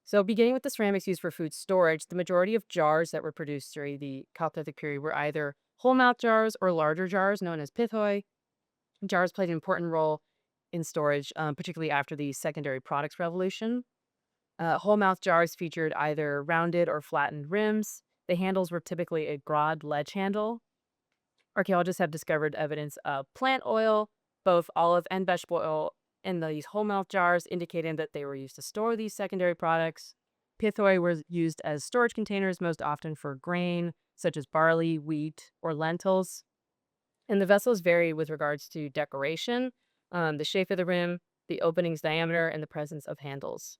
So beginning with the ceramics used for food storage, the majority of jars that were produced during the Chalcolithic period were either whole mouth jars or larger jars known as pithoi. Jars played an important role in storage, particularly after the secondary products revolution. Whole mouth jars featured either rounded or flattened rims. The handles were typically a broad ledge handle. Archaeologists have discovered evidence of plant oil, both olive and vegetable oil, in these whole mouth jars, indicating that they were used to store these secondary products. Pithoi were used as storage containers, most often for grain, such as barley, wheat, or lentils. And the vessels vary with regards to decoration, the shape of the rim, the opening's diameter, and the presence of handles.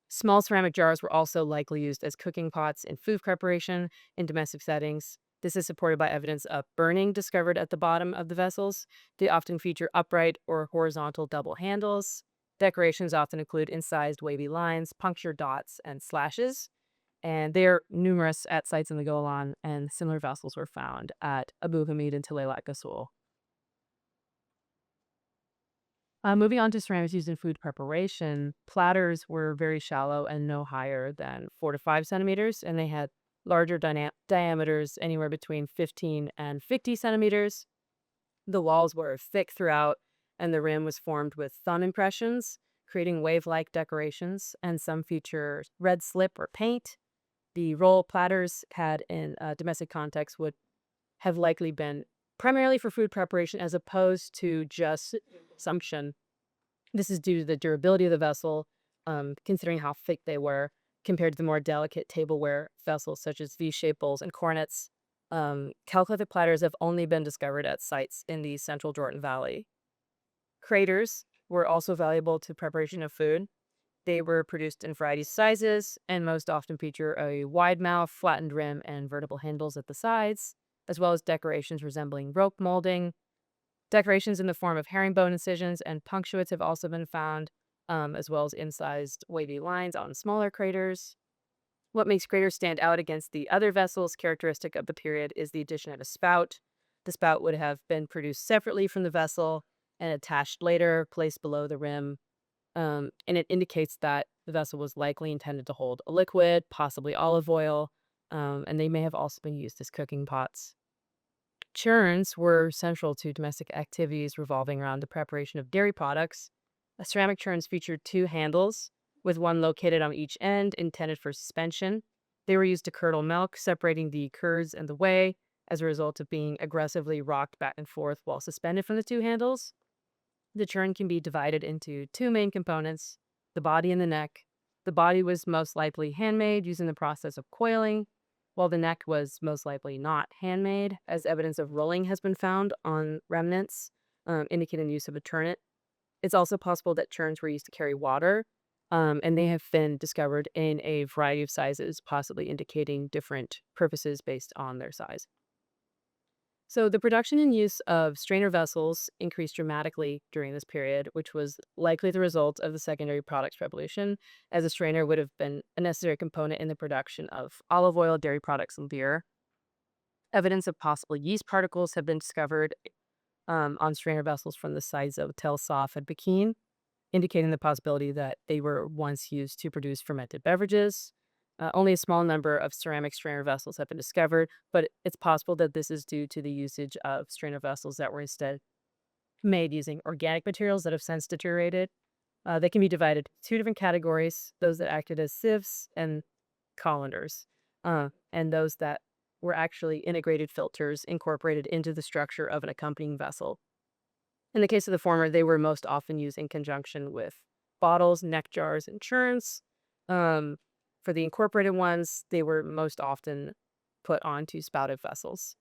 Small ceramic jars were also likely used as cooking pots in food preparation in domestic settings. This is supported by evidence of burning discovered at the bottom of the vessels. They often feature upright or horizontal double handles. Decorations often include incised wavy lines, punctured dots, and slashes. And they're numerous at sites in the Golan, and similar vessels were found at Abu Hamid and Tilaylat Gasul. Moving on to ceramics used in food preparation, platters were very shallow and no higher than 4 to 5 centimeters, and they had larger diameters anywhere between 15 and 50 centimeters. The walls were thick throughout, and the rim was formed with thumb impressions, creating wave-like decorations, and some feature red slip or paint. The roll platters had in a domestic context would have likely been primarily for food preparation as opposed to just consumption. This is due to the durability of the vessel, considering how thick they were, compared to the more delicate tableware vessels such as V-shaped bowls and cornets. Calculated platters have only been discovered at sites in the central Jordan Valley. Craters were also valuable to preparation of food. They were produced in variety of sizes and most often feature a wide mouth, flattened rim, and vertical handles at the sides, as well as decorations resembling rope molding. Decorations in the form of herringbone incisions and punctuates have also been found, as well as incised wavy lines on smaller craters. What makes craters stand out against the other vessels characteristic of the period is the addition of a spout. The spout would have been produced separately from the vessel and attached later, placed below the rim. And it indicates that the vessel was likely intended to hold a liquid, possibly olive oil, and they may have also been used as cooking pots. Churns were central to domestic activities revolving around the preparation of dairy products. Ceramic churns featured two handles, with one located on each end, intended for suspension. They were used to curdle milk, separating the curds and the whey as a result of being aggressively rocked back and forth while suspended from the two handles. The churn can be divided into two main components, the body and the neck. The body was most likely handmade using the process of coiling, while the neck was most likely not handmade, as evidence of rolling has been found on remnants, indicating the use of a churnet. It's also possible that churns were used to carry water, and they have been discovered in a variety of sizes, possibly indicating different purposes based on their size. So the production and use of strainer vessels increased dramatically during this period, which was likely the result of the secondary products revolution, as a strainer would have been a necessary component in the production of olive oil, dairy products, and beer. Evidence of possible yeast particles have been discovered on strainer vessels from the sites of Tel Saf and Pekin, indicating the possibility that they were once used to produce fermented beverages. Only a small number of ceramic strainer vessels have been discovered, but it's possible that this is due to the usage of strainer vessels that were instead made using organic materials that have since deteriorated. They can be divided into two different categories, those that acted as sieves and colanders, and those that were actually integrated filters incorporated into the structure of an accompanying vessel. In the case of the former, they were most often used in conjunction with bottles, neck jars, and churns. For the incorporated ones, they were most often put onto spouted vessels.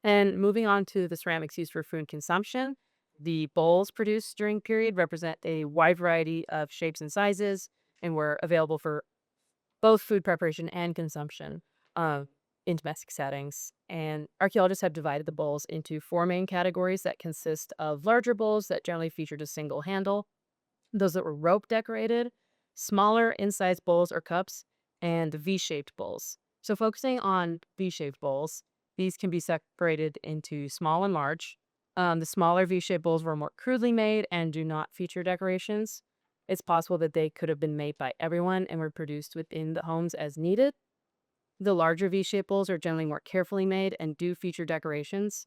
And moving on to the ceramics used for food consumption, the bowls produced during the period represent a wide variety of shapes and sizes and were available for both food preparation and consumption in domestic settings. And archaeologists have divided the bowls into four main categories that consist of larger bowls that generally featured a single handle, those that were rope decorated, smaller incised bowls or cups, and the V-shaped bowls. So focusing on V-shaped bowls, these can be separated into small and large. The smaller V-shaped bowls were more crudely made and do not feature decorations. It's possible that they could have been made by everyone and were produced within the homes as needed. The larger V-shaped bowls are generally more carefully made and do feature decorations.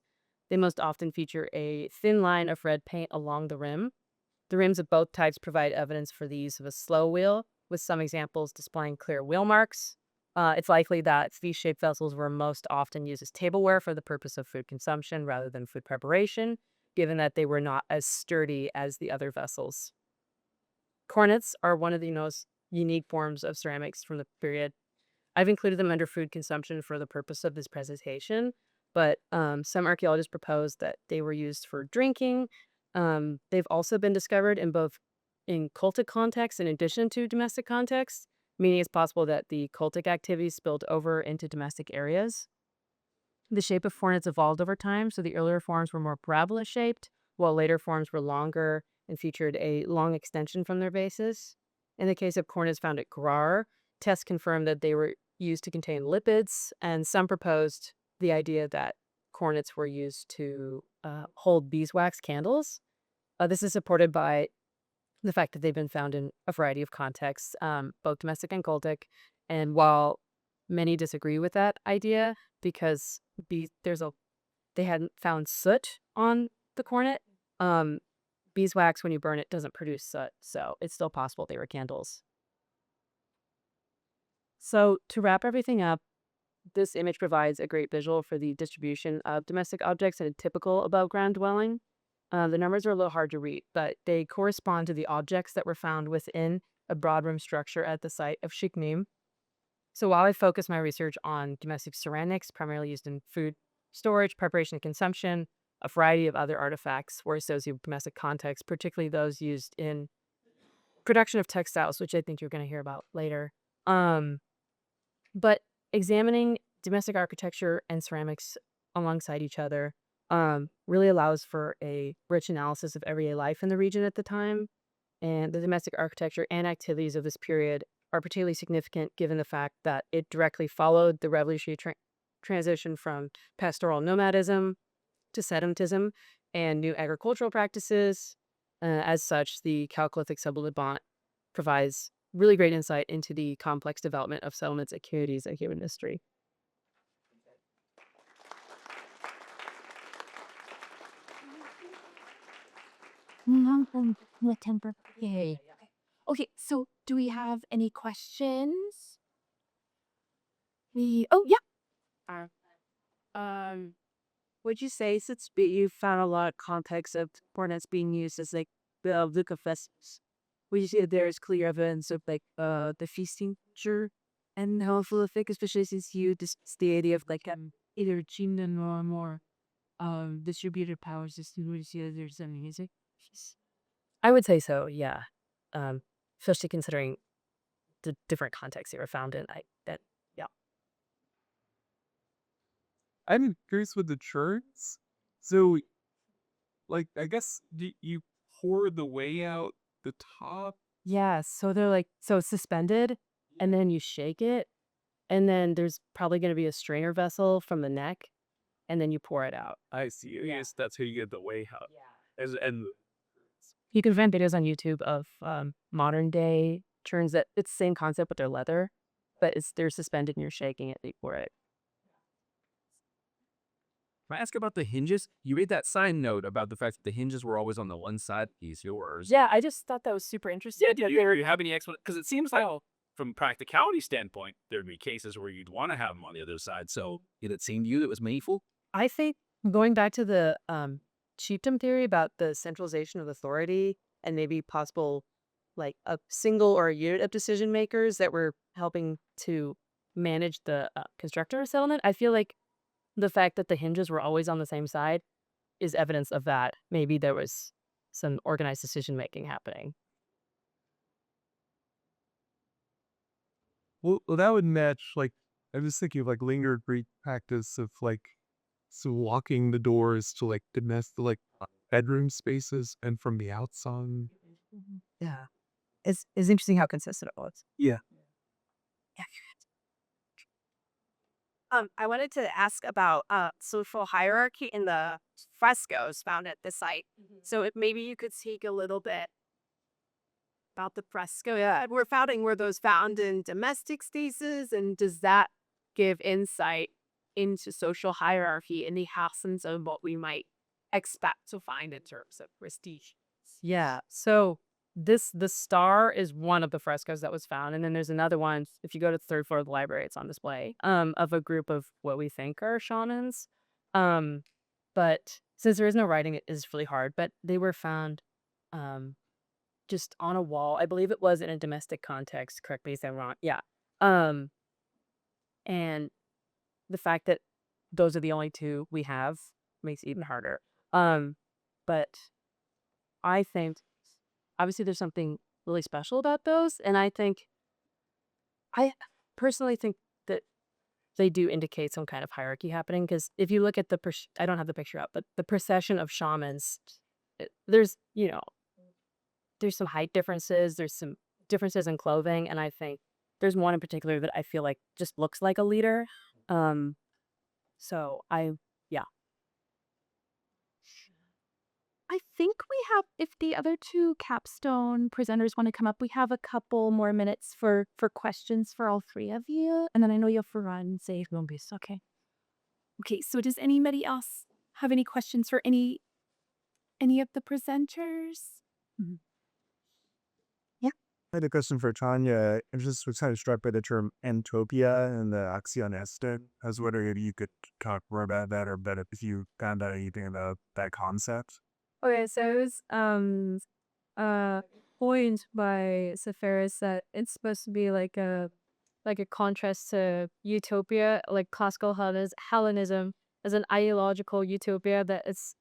They most often feature a thin line of red paint along the rim. The rims of both types provide evidence for the use of a slow wheel, with some examples displaying clear wheel marks. It's likely that V-shaped vessels were most often used as tableware for the purpose of food consumption rather than food preparation, given that they were not as sturdy as the other vessels. Cornets are one of the most unique forms of ceramics from the period. I've included them under food consumption for the purpose of this presentation, but some archaeologists propose that they were used for drinking. They've also been discovered in cultic contexts in addition to domestic contexts, meaning it's possible that the cultic activities spilled over into domestic areas. The shape of cornets evolved over time, so the earlier forms were more parabola shaped, while later forms were longer and featured a long extension from their bases. In the case of cornets found at CLAR, tests confirmed that they were used to contain lipids, and some proposed the idea that cornets were used to hold beeswax candles. This is supported by the fact that they've been found in a variety of contexts, both domestic and cultic. And while many disagree with that idea because they hadn't found soot on the cornet, beeswax, when you burn it, doesn't produce soot, so it's still possible they were candles. So to wrap everything up, this image provides a great visual for the distribution of domestic objects in a typical above-ground dwelling. The numbers are a little hard to read, but they correspond to the objects that were found within a a broad-room structure at the site of Shiknim. So while I focus my research on domestic ceramics, primarily used in food storage, preparation, and consumption, a variety of other artifacts were associated with domestic context, particularly those used in production of textiles, which I think you're going to hear about later. But examining domestic architecture and ceramics alongside each other really allows for a rich analysis of everyday life in the region at the time. And the domestic architecture and activities of this period are particularly significant given the fact that it directly followed the revolutionary transition from pastoral nomadism to sedentism and new agricultural practices. As such, the Chalcolithic Sub-Levant provides really great insight into the complex development of settlements and communities in human history. Yay. Okay, so do we have any questions? Oh, yeah. Would you say since you found a lot of context of cornets being used as like the Luca festivals, would you say that there is clear evidence of like the feasting culture and how prolific, especially since you discussed the idea of like either Chinden or more distributed power system? Would you say that there's some music? I would say so, yeah. Especially considering the different contexts they were found in. Yeah. I'm curious with the churns. So, like, I guess you pour the whey out the top. Yeah, so they're like so it's suspended, and then you shake it, and then there's probably going to be a strainer vessel from the neck, and then you pour it out. I see. I guess that's how you get the whey out. And You can find videos on YouTube of modern day churns that it's the same concept, but they're leather, but they're suspended and you're shaking it before it. Can I ask about the hinges? You read that sign note about the fact that the hinges were always on the one side. He's yours. Yeah, I just thought that was super interesting. Do you have any explanation? Because it seems like, from a practicality standpoint, there'd be cases where you'd want to have them on the other side. So did it seem to you that it was meaningful? I think going back to the chiefdom theory about the centralization of authority and maybe possible like a single or a unit of decision makers that were helping to manage the constructor settlement, I feel like the fact that the hinges were always on the same side is evidence of that. Maybe there was some organized decision making happening. well, that would match. Like, I was thinking of like lingered Greek practice of like so locking the doors to like domestic like bedroom spaces and from the outside. Yeah. It's interesting how consistent it was. Yeah. I wanted to ask about social hierarchy in the frescoes found at the site. So if maybe you could speak a little bit about the fresco we're founding. Were those found in domestic spaces, and does that give insight into social hierarchy in the absence of what we might expect to find in terms of prestige? Yeah. So the star is one of the frescoes that was found, and then there's another one. If you go to the third floor of the library, it's on display. Of a group of what we think are shamans. But since there is no writing, it is really hard. But they were found, just on a wall. I believe it was in a domestic context. Correct me if I'm wrong. Yeah. And the fact that those are the only two we have makes it even harder. But I think obviously there's something really special about those, and I personally think that they do indicate some kind of hierarchy happening, because if you look at I don't have the picture up, but the procession of shamans, there's some height differences, there's some differences in clothing, and I think there's one in particular that I feel like just looks like a leader. So yeah. I think we have, if the other two capstone presenters want to come up, we have a couple more minutes for questions for all three of you. And then I know you have to run, say Columbus. Okay. Okay, so does anybody else have any questions for any of the presenters? I had a question for Tanya. I just was kind of struck by the term entopia and the accionista. I was wondering if you could talk more about that, or better if you found out anything about that concept. Okay, so it was point by Seferis that it's supposed to be like a contrast to utopia, like classical Hellenism as an ideological utopia that it's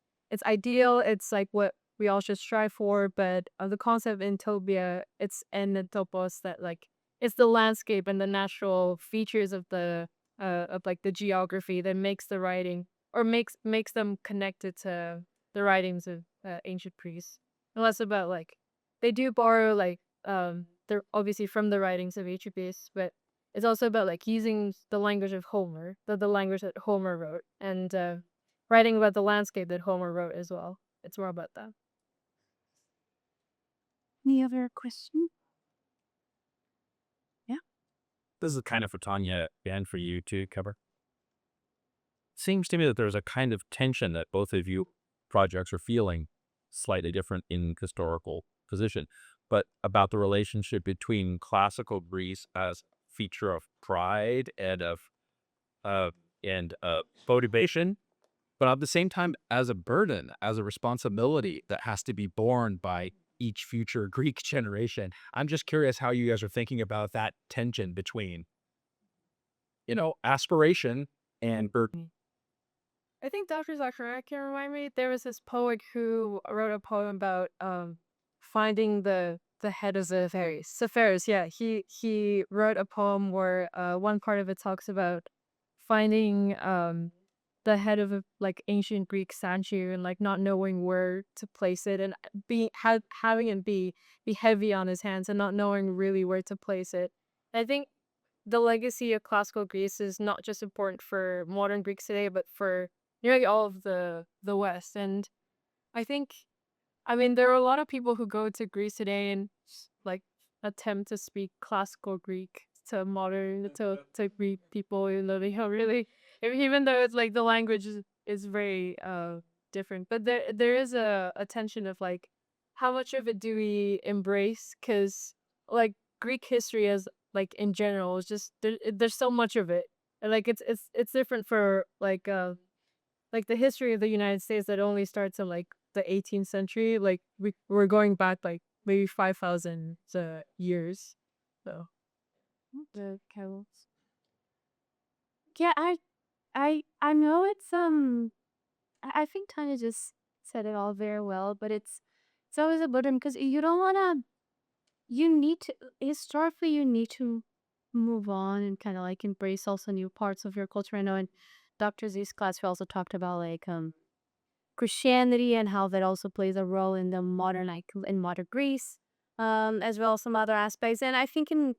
ideal, it's like what we all should strive for, but the concept in utopia, it's an topos that like it's the landscape and the natural features of like the geography that makes the writing or makes them connected to the writings of ancient priests. And less about like they do borrow like they're obviously from the writings of ancient priests, but it's also about like using the language of Homer, the language that Homer wrote, and writing about the landscape that Homer wrote as well. It's more about that. Any other question? This is kind of for Tanya and for you to cover. Seems to me that there's a kind of tension that both of you projects are feeling, slightly different in historical position, but about the relationship between classical Greece as feature of pride and of motivation, but at the same time as a burden, as a responsibility that has to be borne by each future Greek generation. I'm just curious how you guys are thinking about that tension between, aspiration and burden. I think Dr. Zachariah can remind me. There was this poet who wrote a poem about finding the head of Zephyrus. Zephyrus, yeah. He wrote a poem where one part of it talks about finding the head of a like ancient Greek statue and like not knowing where to place it and having it be heavy on his hands and not knowing really where to place it. I think the legacy of classical Greece is not just important for modern Greeks today, but for nearly all of the West. And I think, I mean, there are a lot of people who go to Greece today and like attempt to speak classical Greek to modern to Greek people. They don't really, even though it's like the language is very different, but there is a tension of like how much of it do we embrace? Because like Greek history is like in general is just there's so much of it. And like it's different for like the history of the United States that only starts in like the 18th century. Like we're going back like maybe 5,000 years. So the counts. Yeah, I know it's I think Tanya just said it all very well, but it's always a burden because you don't wanna you need to historically you need to move on and kind of like embrace also new parts of your culture. I know in Dr. Z's class we also talked about like Christianity and how that also plays a role in the modern like in modern Greece, as well as some other aspects. And I think in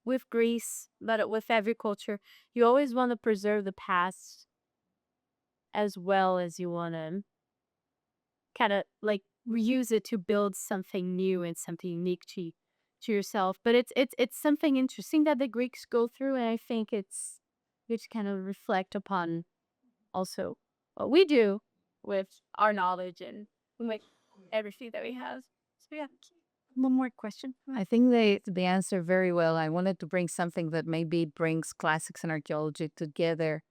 with Greece, but with every culture, you always want to preserve the past as well as you want to kind of like reuse it to build something new and something unique to yourself. But it's something interesting that the Greeks go through, and I think it's good to kind of reflect upon also what we do with our knowledge and like everything that we have. So yeah. One more question. I think they answer very well. I wanted to bring something that maybe brings classics and archaeology together.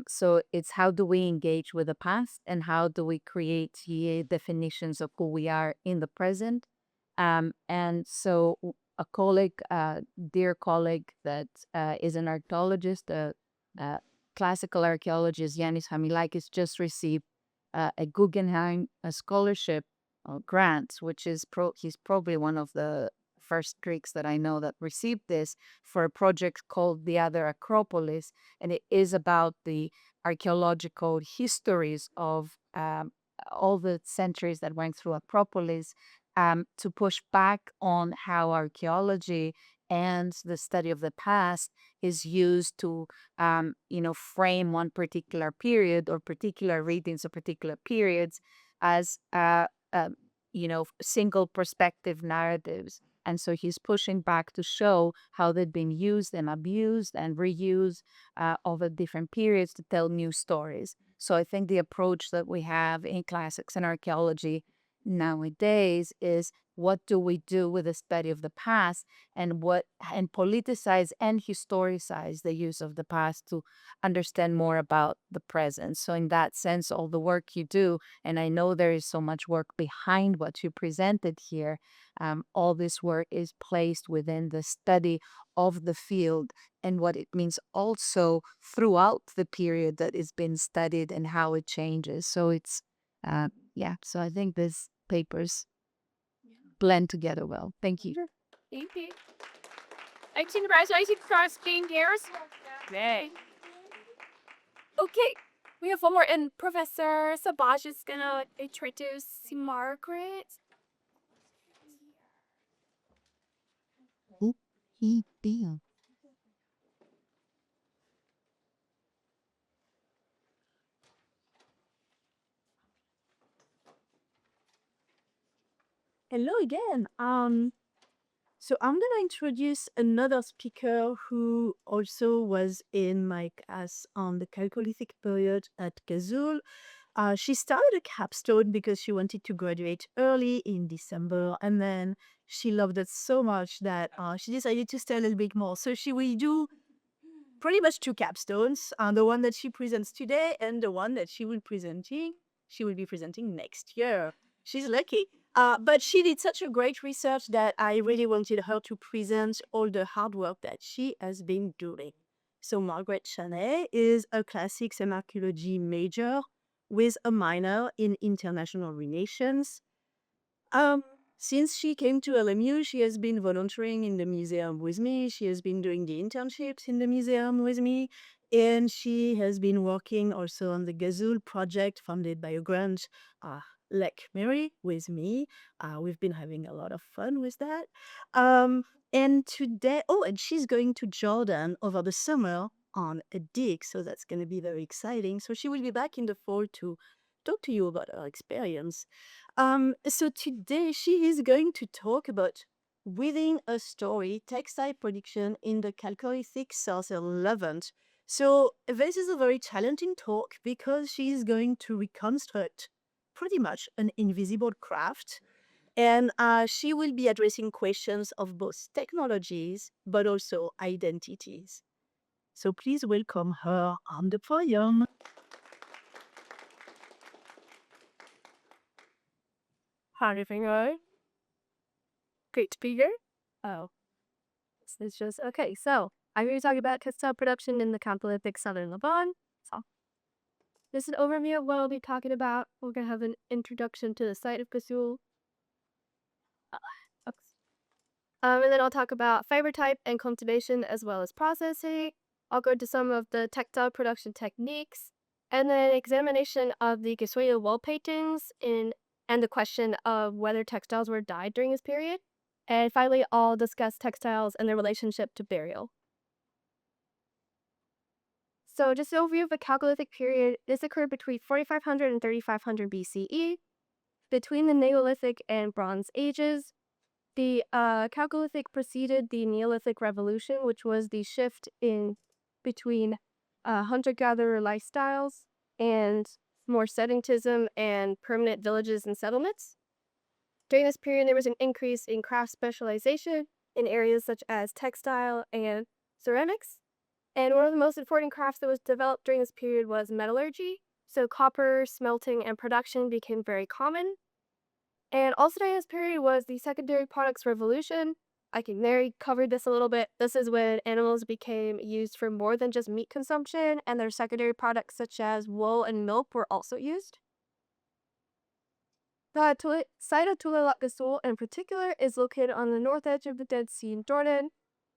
So it's how do we engage with the past and how do we create definitions of who we are in the present. And so a colleague, dear colleague that is an archaeologist, uh, classical archaeologist, Yanis Hamilakis, just received a Guggenheim scholarship grant, which is he's probably one of the first Greeks that I know that received this for a project called The Other Acropolis, and it is about the archaeological histories of all the centuries that went through Acropolis, to push back on how archaeology and the study of the past is used to frame one particular period or particular readings of particular periods as single perspective narratives. And so he's pushing back to show how they've been used and abused and reused over different periods to tell new stories. So I think the approach that we have in classics and archaeology nowadays is what do we do with the study of the past, and politicize and historicize the use of the past to understand more about the present. So in that sense, all the work you do, and I know there is so much work behind what you presented here, all this work is placed within the study of the field and what it means also throughout the period that is being studied and how it changes. So it's, yeah, so I think these papers blend together well. Thank you. Thank you. Congratulations for us being here. Yay. Okay, we have one more, and Professor Sabaj is gonna introduce Margaret. Hello again. So I'm gonna introduce another speaker who also was in my class on the Chalcolithic period at Kazul. She started a capstone because she wanted to graduate early in December, and then she loved it so much that she decided to stay a little bit more. So she will do pretty much two capstones, the one that she presents today and the one that she will be presenting next year. She's lucky. But she did such a great research that I really wanted her to present all the hard work that she has been doing. So Margaret Chaney is a classics and archaeology major with a minor in international relations. Since she came to LMU, she has been volunteering in the museum with me. She has been doing the internships in the museum with me. And she has been working also on the Gazul project funded by a grant, like Mary, with me. We've been having a lot of fun with that. And today, and she's going to Jordan over the summer on a dig. So that's going to be very exciting. So she will be back in the fall to talk to you about her experience. So today she is going to talk about within a story, textile production in the Chalcolithic Southern Levant. So this is a very challenging talk because she is going to reconstruct pretty much an invisible craft. And she will be addressing questions of both technologies, but also identities. So please welcome her on the podium. How do you think, right? Great to be here. Oh, this is just okay. So I'm going to talk about textile production in the Chalcolithic Southern Levant. So this is an overview of what I'll be talking about. We're going to have an introduction to the site of Gasul. And then I'll talk about fiber type and cultivation as well as processing. I'll go into some of the textile production techniques, and then examination of the Gasuya wall paintings and the question of whether textiles were dyed during this period. And finally, I'll discuss textiles and their relationship to burial. So just an overview of the Chalcolithic period. This occurred between 4500 and 3500 BCE, between the Neolithic and Bronze Ages. The Chalcolithic preceded the Neolithic Revolution, which was the shift in between hunter-gatherer lifestyles and more sedentism and permanent villages and settlements. During this period, there was an increase in craft specialization in areas such as textile and ceramics. And one of the most important crafts that was developed during this period was metallurgy. So copper smelting and production became very common. Also during this period was the secondary products revolution. I think Mary covered this a little bit. This is when animals became used for more than just meat consumption, and their secondary products such as wool and milk were also used. The site of Tula Gasul in particular is located on the north edge of the Dead Sea in Jordan.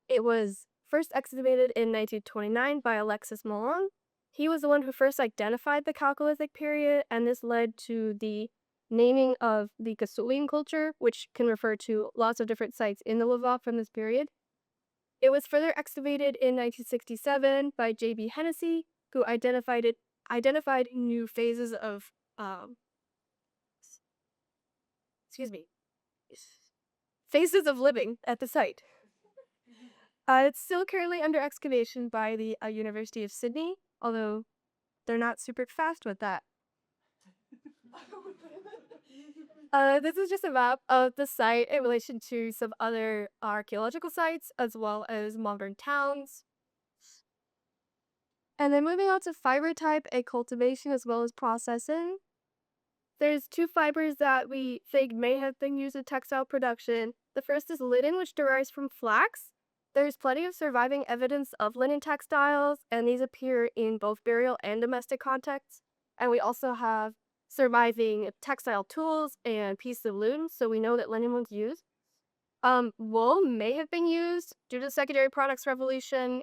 It was first excavated in 1929 by Alexis Malone. He was the one who first identified the Chalcolithic period, and this led to the naming of the Gasulian culture, which can refer to lots of different sites in the Levant from this period. It was further excavated in 1967 by J.B. Hennessy, who identified new phases of phases of living at the site. It's still currently under excavation by the University of Sydney, although they're not super fast with that. This is just a map of the site in relation to some other archaeological sites as well as modern towns. And then moving on to fiber type and cultivation as well as processing. There's two fibers that we think may have been used in textile production. The first is linen, which derives from flax. There's plenty of surviving evidence of linen textiles, and these appear in both burial and domestic contexts. And we also have surviving textile tools and pieces of loom, so we know that linen was used. Wool may have been used due to the secondary products revolution.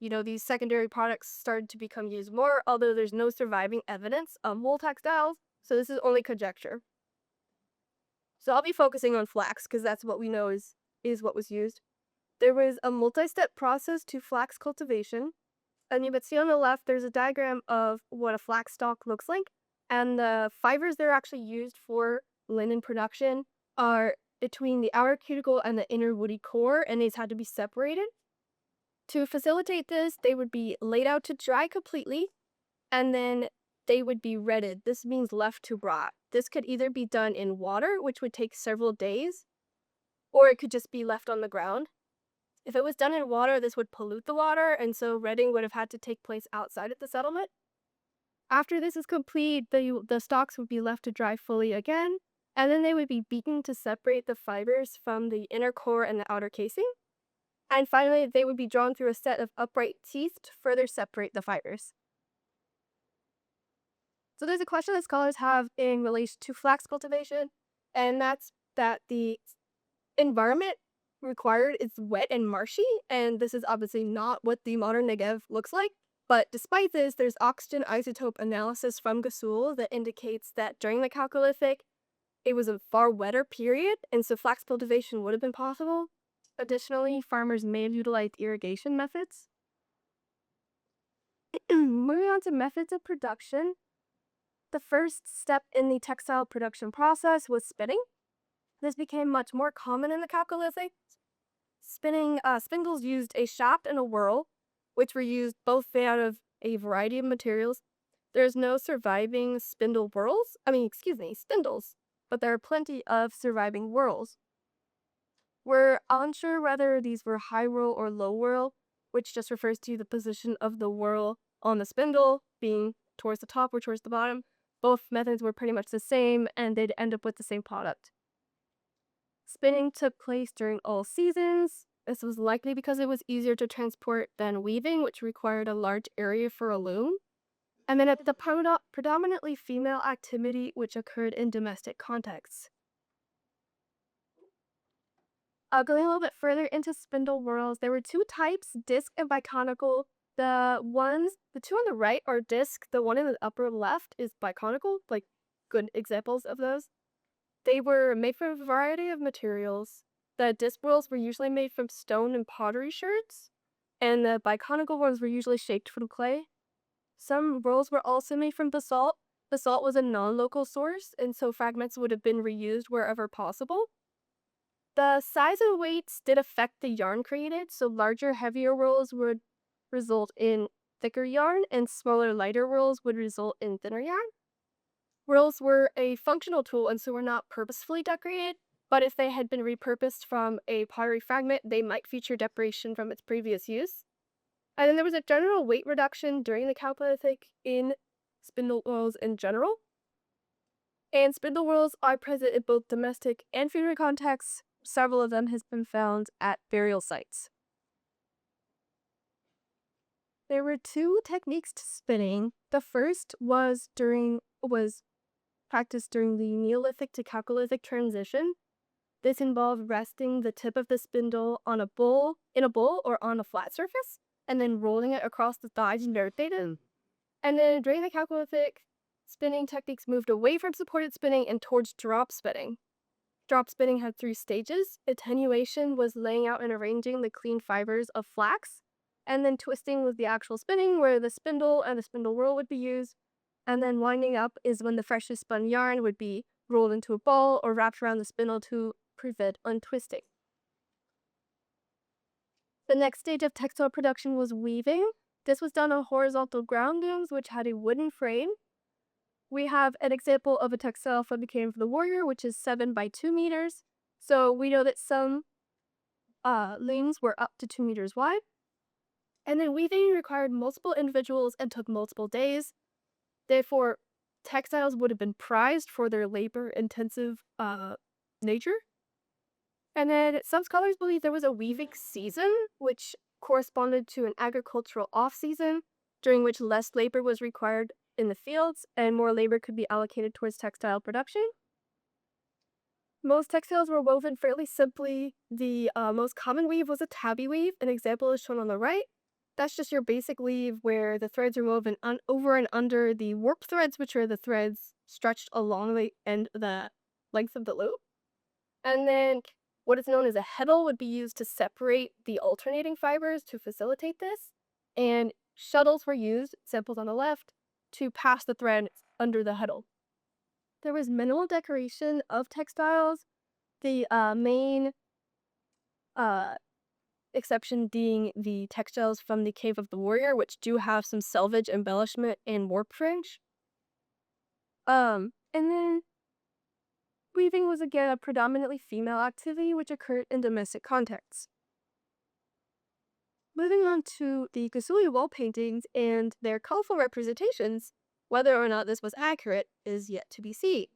You know, these secondary products started to become used more, although there's no surviving evidence of wool textiles, so this is only conjecture. So I'll be focusing on flax because that's what we know is what was used. There was a multi-step process to flax cultivation, and you can see on the left there's a diagram of what a flax stalk looks like, and the fibers that are actually used for linen production are between the outer cuticle and the inner woody core, and these had to be separated. To facilitate this, they would be laid out to dry completely, and then they would be retted. This means left to rot. This could either be done in water, which would take several days, or it could just be left on the ground. If it was done in water, this would pollute the water, and so retting would have had to take place outside of the settlement. After this is complete, the stalks would be left to dry fully again, and then they would be beaten to separate the fibers from the inner core and the outer casing. And finally, they would be drawn through a set of upright teeth to further separate the fibers. So there's a question that scholars have in relation to flax cultivation, and that's that the environment required is wet and marshy, and this is obviously not what the modern Negev looks like. But despite this, there's oxygen isotope analysis from Gasul that indicates that during the Chalcolithic, it was a far wetter period, and so flax cultivation would have been possible. Additionally, farmers may have utilized irrigation methods. Moving on to methods of production, the first step in the textile production process was spinning. This became much more common in the Chalcolithic. Spindles used a shaft and a whirl, which were used both made out of a variety of materials. There's no surviving spindles, but there are plenty of surviving whirls. We're unsure whether these were high whirl or low whirl, which just refers to the position of the whirl on the spindle being towards the top or towards the bottom. Both methods were pretty much the same, and they'd end up with the same product. Spinning took place during all seasons. This was likely because it was easier to transport than weaving, which required a large area for a loom. And then at the predominantly female activity, which occurred in domestic contexts. Going a little bit further into spindle whirls, there were two types, disc and biconical. The two on the right are disc. The one in the upper left is biconical, like good examples of those. They were made from a variety of materials. The disc whirls were usually made from stone and pottery sherds, and the biconical ones were usually shaped from clay. Some whirls were also made from basalt. Basalt was a non-local source, and so fragments would have been reused wherever possible. The size and weights did affect the yarn created, so larger, heavier whirls would result in thicker yarn, and smaller, lighter whirls would result in thinner yarn. Whirls were a functional tool and so were not purposefully decorated, but if they had been repurposed from a pottery fragment, they might feature decoration from its previous use. And then there was a general weight reduction during the Chalcolithic in spindle whirls in general. And spindle whirls are present in both domestic and funerary contexts. Several of them has been found at burial sites. There were two techniques to spinning. The first was practiced during the Neolithic to Chalcolithic transition. This involved resting the tip of the spindle in a bowl or on a flat surface, and then rolling it across the thighs and rotating. And then during the Chalcolithic, spinning techniques moved away from supported spinning and towards drop spinning. Drop spinning had 3 stages. Attenuation was laying out and arranging the clean fibers of flax, and then twisting was the actual spinning, where the spindle and the spindle whirl would be used. And then winding up is when the freshly spun yarn would be rolled into a ball or wrapped around the spindle to prevent untwisting. The next stage of textile production was weaving. This was done on horizontal ground looms, which had a wooden frame. we have an example of a textile from the Cave of the Warrior, which is 7 by 2 meters. So we know that some looms were up to 2 meters wide. And then weaving required multiple individuals and took multiple days. Therefore, textiles would have been prized for their labor-intensive nature. And then some scholars believe there was a weaving season, which corresponded to an agricultural off-season, during which less labor was required in the fields and more labor could be allocated towards textile production. Most textiles were woven fairly simply. The most common weave was a tabby weave. An example is shown on the right. That's just your basic weave where the threads are woven over and under the warp threads, which are the threads stretched along the length of the loop. And then what is known as a heddle would be used to separate the alternating fibers to facilitate this. And shuttles were used, examples on the left, to pass the thread under the heddle. There was minimal decoration of textiles, the main exception being the textiles from the Cave of the Warrior, which do have some selvage embellishment and warp fringe. And then weaving was again a predominantly female activity which occurred in domestic contexts. Moving on to the Kasui wall paintings and their colorful representations, whether or not this was accurate is yet to be seen.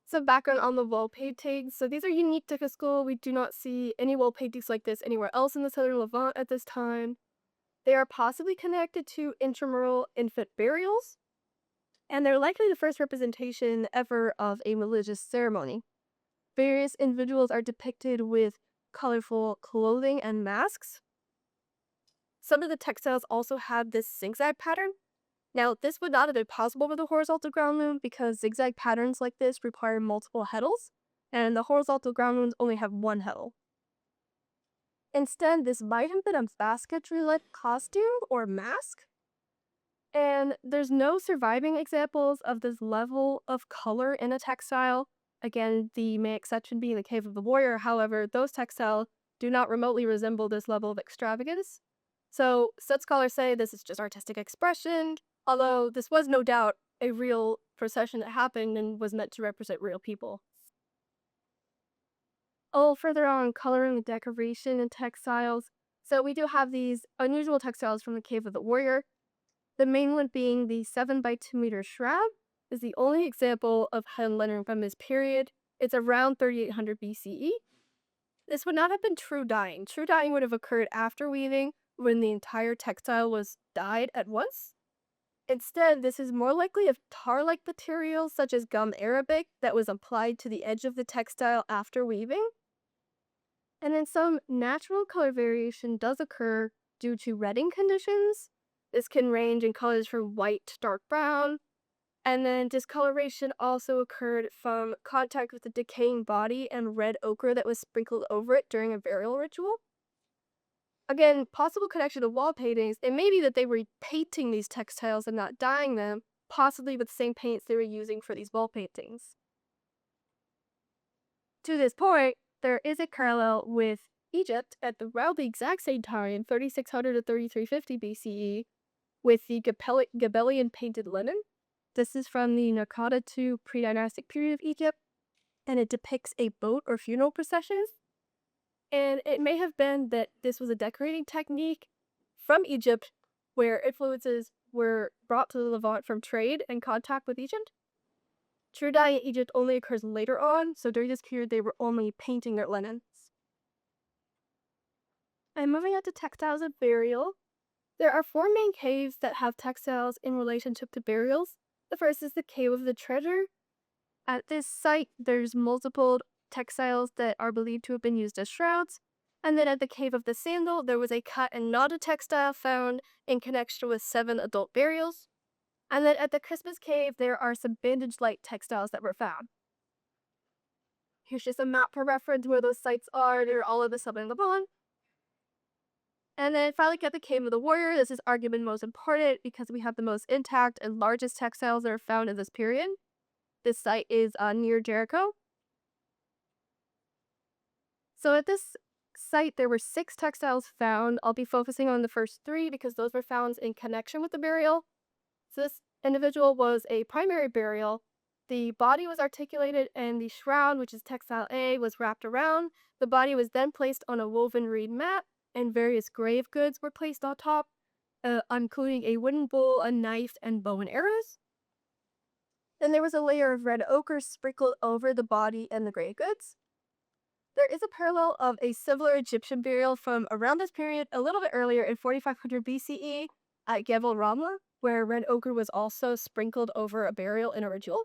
Some background on the wall paintings. So these are unique to Cusco. We do not see any wall paintings like this anywhere else in the southern Levant at this time. They are possibly connected to intramural infant burials, and they're likely the first representation ever of a religious ceremony. Various individuals are depicted with colorful clothing and masks. Some of the textiles also have this zigzag pattern. Now, this would not have been possible with a horizontal ground loom because zigzag patterns like this require multiple heddles, and the horizontal ground looms only have one heddle. Instead, this might have been a basketry-like costume or mask, and there's no surviving examples of this level of color in a textile. Again, the main exception being the Cave of the Warrior. However, those textiles do not remotely resemble this level of extravagance. So, some scholars say this is just artistic expression, although this was no doubt a real procession that happened and was meant to represent real people. A little further on coloring and decoration in textiles. So we do have these unusual textiles from the Cave of the Warrior. The main one being the 7 by 2 meter shroud is the only example of hand lettering from this period. It's around 3800 BCE. This would not have been true dyeing. True dyeing would have occurred after weaving when the entire textile was dyed at once. Instead, this is more likely of tar-like material such as gum arabic that was applied to the edge of the textile after weaving. And then some natural color variation does occur due to retting conditions. This can range in colors from white to dark brown. And then discoloration also occurred from contact with the decaying body and red ochre that was sprinkled over it during a burial ritual. Again, possible connection to wall paintings, it may be that they were painting these textiles and not dyeing them, possibly with the same paints they were using for these wall paintings. To this point, there is a parallel with Egypt at around the exact same time, 3600 to 3350 BCE, with the Gabellian painted linen. This is from the Naqada II pre-dynastic period of Egypt, and it depicts a boat or funeral procession. And it may have been that this was a decorating technique from Egypt where influences were brought to the Levant from trade and contact with Egypt. True dye in Egypt only occurs later on, so during this period they were only painting their linens. And moving on to textiles and burial, there are 4 main caves that have textiles in relationship to burials. The first is the Cave of the Treasure. At this site, there's multiple textiles that are believed to have been used as shrouds. And then at the Cave of the Sandal, there was a cut and knotted textile found in connection with 7 adult burials. And then at the Christmas Cave, there are some bandage-like textiles that were found. Here's just a map for reference where those sites are. They're all in the southern Levant. And then finally at the Cave of the Warrior, this is arguably most important because we have the most intact and largest textiles that are found in this period. This site is near Jericho. So at this site, there were 6 textiles found. I'll be focusing on the first 3 because those were found in connection with the burial. So this individual was a primary burial. The body was articulated and the shroud, which is textile A, was wrapped around. The body was then placed on a woven reed mat, and various grave goods were placed on top, including a wooden bowl, a knife, and bow and arrows. Then there was a layer of red ochre sprinkled over the body and the grave goods. There is a parallel of a similar Egyptian burial from around this period, a little bit earlier in 4500 BCE at Gebel Ramla, where red ochre was also sprinkled over a burial in a ritual.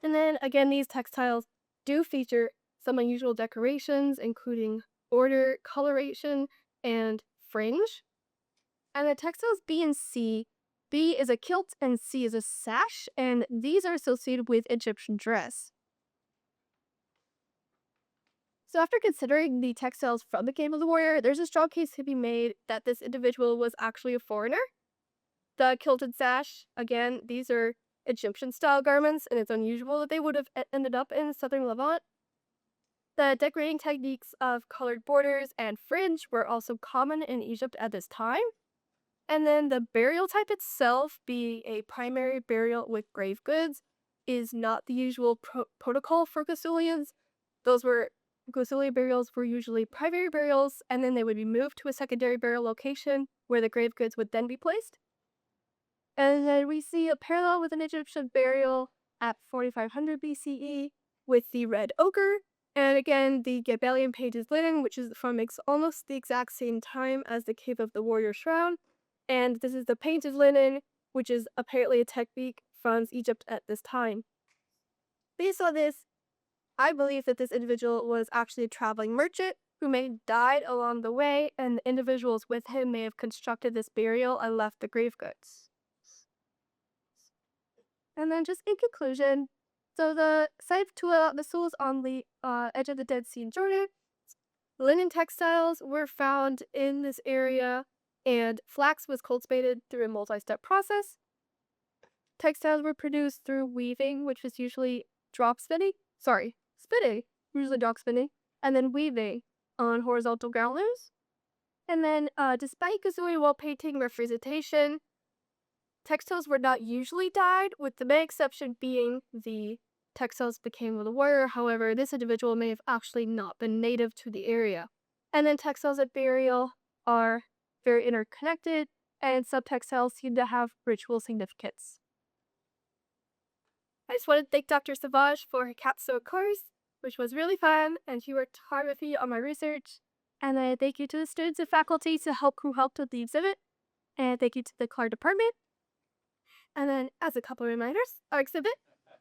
And then again, these textiles do feature some unusual decorations, including border, coloration, and fringe. And the textiles B and C, B is a kilt and C is a sash, and these are associated with Egyptian dress. So after considering the textiles from the Cave of the Warrior, there's a strong case to be made that this individual was actually a foreigner. The kilted sash, again, these are Egyptian-style garments, and it's unusual that they would have ended up in southern Levant. The decorating techniques of colored borders and fringe were also common in Egypt at this time. And then the burial type itself, being a primary burial with grave goods, is not the usual protocol for Gasulians. Gasulia burials were usually primary burials, and then they would be moved to a secondary burial location where the grave goods would then be placed. And then we see a parallel with an Egyptian burial at 4500 BCE with the red ochre. And again, the Gebelian pages linen, which is from almost the exact same time as the Cave of the Warrior Shroud. And this is the painted linen, which is apparently a technique from Egypt at this time. Based on this, I believe that this individual was actually a traveling merchant who may have died along the way, and the individuals with him may have constructed this burial and left the grave goods. And then just in conclusion, so the site of Tula, the soul is on the edge of the Dead Sea in Jordan. Linen textiles were found in this area, and flax was cultivated through a multi-step process. Textiles were produced through weaving, which was usually spinning, usually drop spinning, and then weaving on horizontal ground looms. And then, despite Kazui wall painting representation, textiles were not usually dyed, with the main exception being the textiles became of the warrior. However, this individual may have actually not been native to the area. And then textiles at burial are very interconnected, and some textiles seem to have ritual significance. I just want to thank Dr. Savage for her capstone course, which was really fun, and she worked hard with me on my research. And then thank you to the students and faculty who helped with the exhibit, and thank you to the CLAR department. And then, as a couple reminders, our exhibit,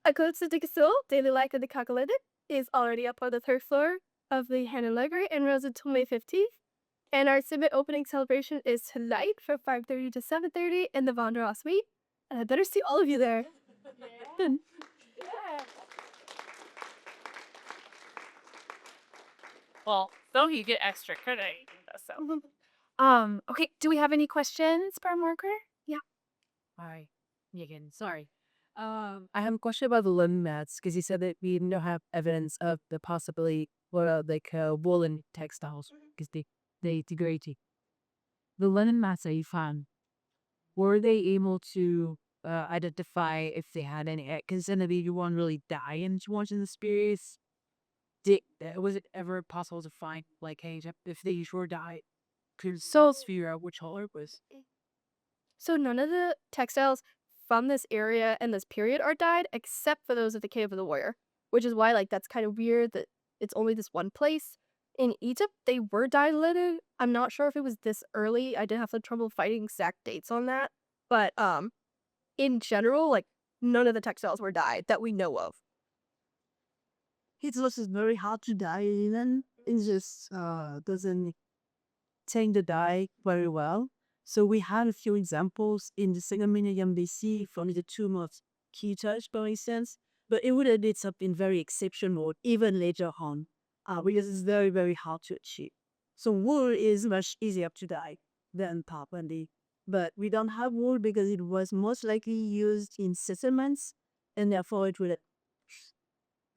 A Code to Soul, Daily Life of the Calculated, is already up on the third floor of the Hannon Library and runs until May 15th. And our exhibit opening celebration is tonight from 5:30 to 7:30 in the Vondraw Suite. And I better see all of you there. Well, so you get extra credit. So, okay. Do we have any questions for Margaret? Hi, again. Sorry. I have a question about the linen mats because you said that we don't have evidence of the possibility woolen textiles because they degrade. The linen mats that you found, were they able to identify if they had any? Because then you won't really die in once in the spirits. Was it ever possible to find hey, if they sure died, could figure out which color it was? So none of the textiles from this area and this period are dyed, except for those of the Cave of the Warrior, which is why that's kind of weird that it's only this one place. In Egypt, they were dyed linen. I'm not sure if it was this early. I did have some trouble finding exact dates on that, but in general, none of the textiles were dyed that we know of. It's also very hard to dye linen. It just doesn't take the dye very well. So we had a few examples in the second millennium BC from the tomb of Kitaj, for instance, but it would have ended up in very exceptional even later on, because it's very, very hard to achieve. So wool is much easier to dye than properly. But we don't have wool because it was most likely used in settlements, and therefore it would have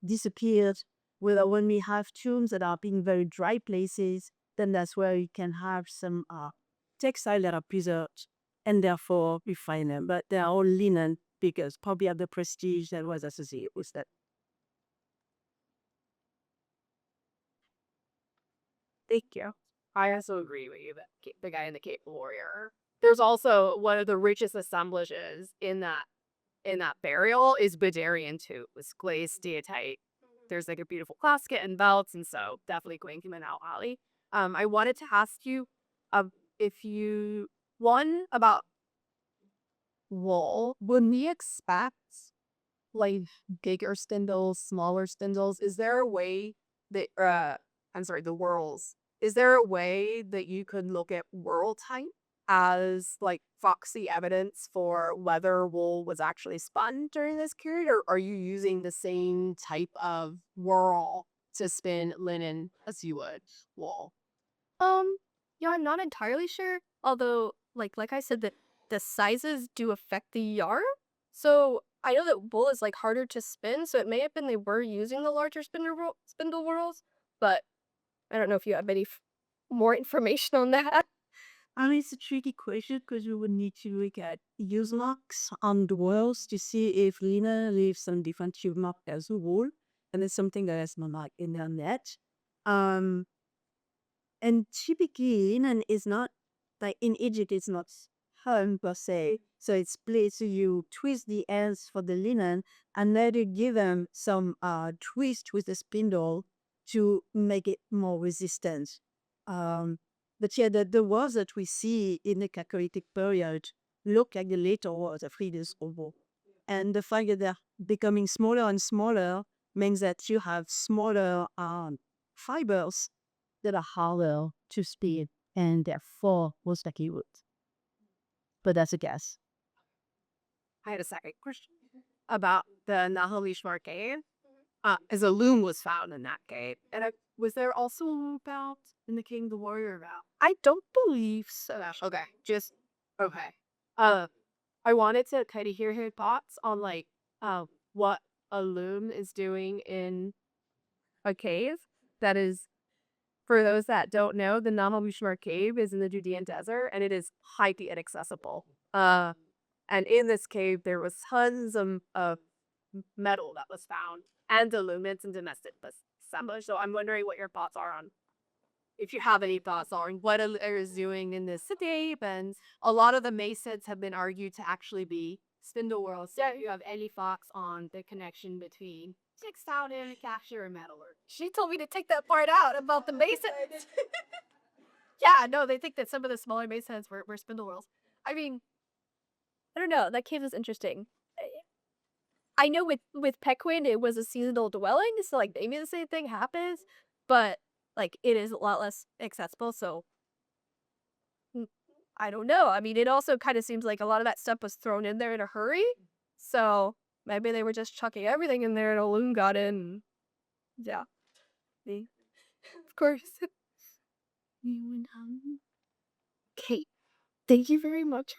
disappeared. Whether when we have tombs that are in very dry places, then that's where you can have some textile that are preserved and therefore we find them. But they are all linen because probably of the prestige that was associated with that. Thank you. I also agree with you that the guy in the Cape Warrior. There's also one of the richest assemblages in that burial is Badarian too, with glazed steatite. There's like a beautiful casket and belts, and so definitely going to Manal Ali. I wanted to ask you, if you one about wool. Would we expect like bigger spindles, smaller spindles? Is there a way that I'm sorry, the whorls. Is there a way that you could look at whorl type as like foxy evidence for whether wool was actually spun during this period, or are you using the same type of whorl to spin linen as you would wool? Yeah, I'm not entirely sure. Although, like I said, that the sizes do affect the yarn. So I know that wool is like harder to spin, so it may have been they were using the larger spindle whorls, but I don't know if you have any more information on that. I mean, it's a tricky question because we would need to look at use marks on the walls to see if linen leaves some different tube mark as a wool. And it's something that is not like in the net. Um, and typically, linen is not, like in Egypt, it's not hung per se. So it's split. So you twist the ends for the linen and let it give them some twist with the spindle to make it more resistant. But yeah, the wars that we see in the Chalcolithic period look like the later wars of Friedrich's Obo. And the fact that they're becoming smaller and smaller means that you have smaller fibers that are harder to spin and therefore most likely wood. But that's a guess. I had a second question about the Nahal cave. As a loom was found in that cave. And was there also a loom found in the King the Warrior vow? I don't believe so. Okay, just okay. I wanted to kind of hear your thoughts on like what a loom is doing in a cave. That is, for those that don't know, the Nahal cave is in the Judean desert and it is highly inaccessible. And in this cave there was tons of metal that was found and illuminants and domestic assemblage. So I'm wondering what your thoughts are on, if you have any thoughts on what it is doing in this city. And a lot of the masons have been argued to actually be spindle whorls. So you have any thoughts on the connection between textile manufacture and metalwork? She told me to take that part out about the masons. Yeah, no, they think that some of the smaller masons were spindle whorls. I mean, I don't know. That cave is interesting. I know with Pequin it was a seasonal dwelling, so like maybe the same thing happens, but like it is a lot less accessible. So I don't know. I mean, it also kind of seems like a lot of that stuff was thrown in there in a hurry, so maybe they were just chucking everything in there, and a loon got in. Yeah, me, of course. Okay, thank you very much.